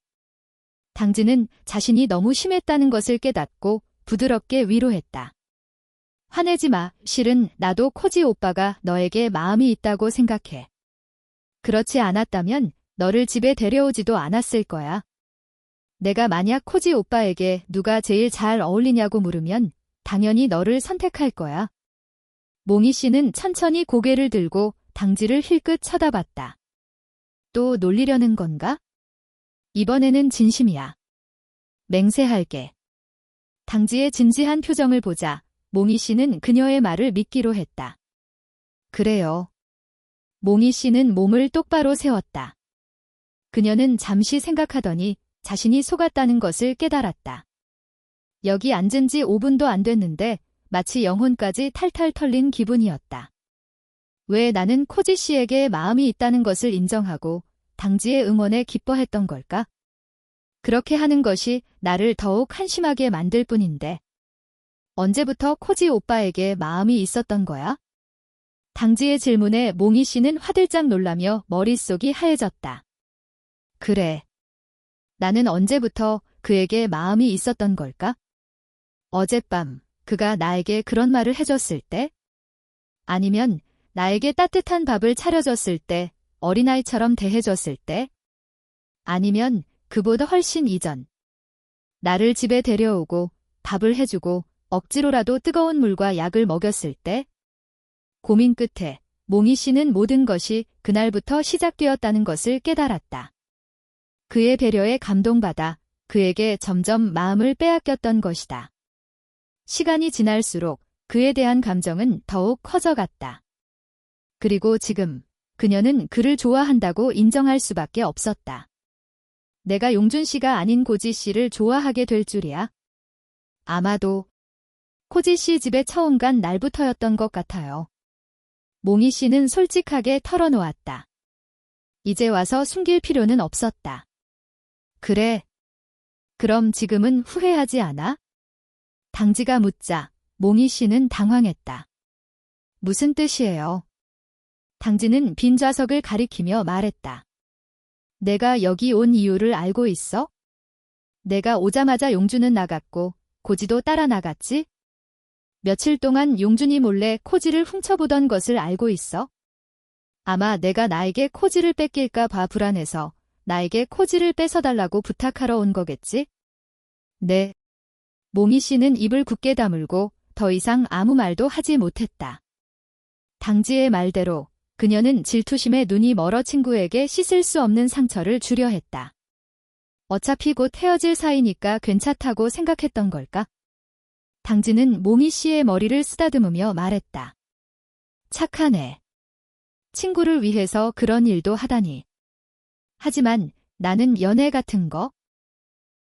당지는 자신이 너무 심했다는 것을 깨닫고 부드럽게 위로했다. 화내지 마. 실은 나도 코지 오빠가 너에게 마음이 있다고 생각해. 그렇지 않았다면 너를 집에 데려오지도 않았을 거야. 내가 만약 코지 오빠에게 누가 제일 잘 어울리냐고 물으면 당연히 너를 선택할 거야. 몽희 씨는 천천히 고개를 들고 당지를 힐끗 쳐다봤다. 또 놀리려는 건가? 이번에는 진심이야. 맹세할게. 당지의 진지한 표정을 보자 몽희 씨는 그녀의 말을 믿기로 했다. 그래요. 몽희 씨는 몸을 똑바로 세웠다. 그녀는 잠시 생각하더니 자신이 속았다는 것을 깨달았다. 여기 앉은 지 5분도 안 됐는데 마치 영혼까지 탈탈 털린 기분이었다. 왜 나는 코지 씨에게 마음이 있다는 것을 인정하고 당지의 응원에 기뻐했던 걸까? 그렇게 하는 것이 나를 더욱 한심하게 만들 뿐인데. 언제부터 코지 오빠에게 마음이 있었던 거야? 당지의 질문에 몽희 씨는 화들짝 놀라며 머릿속이 하얘졌다. 그래. 나는 언제부터 그에게 마음이 있었던 걸까? 어젯밤 그가 나에게 그런 말을 해줬을 때? 아니면 나에게 따뜻한 밥을 차려줬을 때, 어린아이처럼 대해줬을 때? 아니면 그보다 훨씬 이전. 나를 집에 데려오고 밥을 해주고 억지로라도 뜨거운 물과 약을 먹였을 때? 고민 끝에 몽희 씨는 모든 것이 그날부터 시작되었다는 것을 깨달았다. 그의 배려에 감동받아 그에게 점점 마음을 빼앗겼던 것이다. 시간이 지날수록 그에 대한 감정은 더욱 커져갔다. 그리고 지금 그녀는 그를 좋아한다고 인정할 수밖에 없었다. 내가 용준 씨가 아닌 고지 씨를 좋아하게 될 줄이야. 아마도 코지 씨 집에 처음 간 날부터였던 것 같아요. 몽희 씨는 솔직하게 털어놓았다. 이제 와서 숨길 필요는 없었다. 그래. 그럼 지금은 후회하지 않아? 당지가 묻자 몽희 씨는 당황했다. 무슨 뜻이에요? 당지는 빈 좌석을 가리키며 말했다. 내가 여기 온 이유를 알고 있어? 내가 오자마자 용준은 나갔고 고지도 따라 나갔지? 며칠 동안 용준이 몰래 코지를 훔쳐보던 것을 알고 있어? 아마 내가 나에게 코지를 뺏길까 봐 불안해서 나에게 코지를 뺏어달라고 부탁하러 온 거겠지? 네. 몽희 씨는 입을 굳게 다물고 더 이상 아무 말도 하지 못했다. 당지의 말대로 그녀는 질투심에 눈이 멀어 친구에게 씻을 수 없는 상처를 주려 했다. 어차피 곧 헤어질 사이니까 괜찮다고 생각했던 걸까? 당지는 몽희 씨의 머리를 쓰다듬으며 말했다. 착하네. 친구를 위해서 그런 일도 하다니. 하지만 나는 연애 같은 거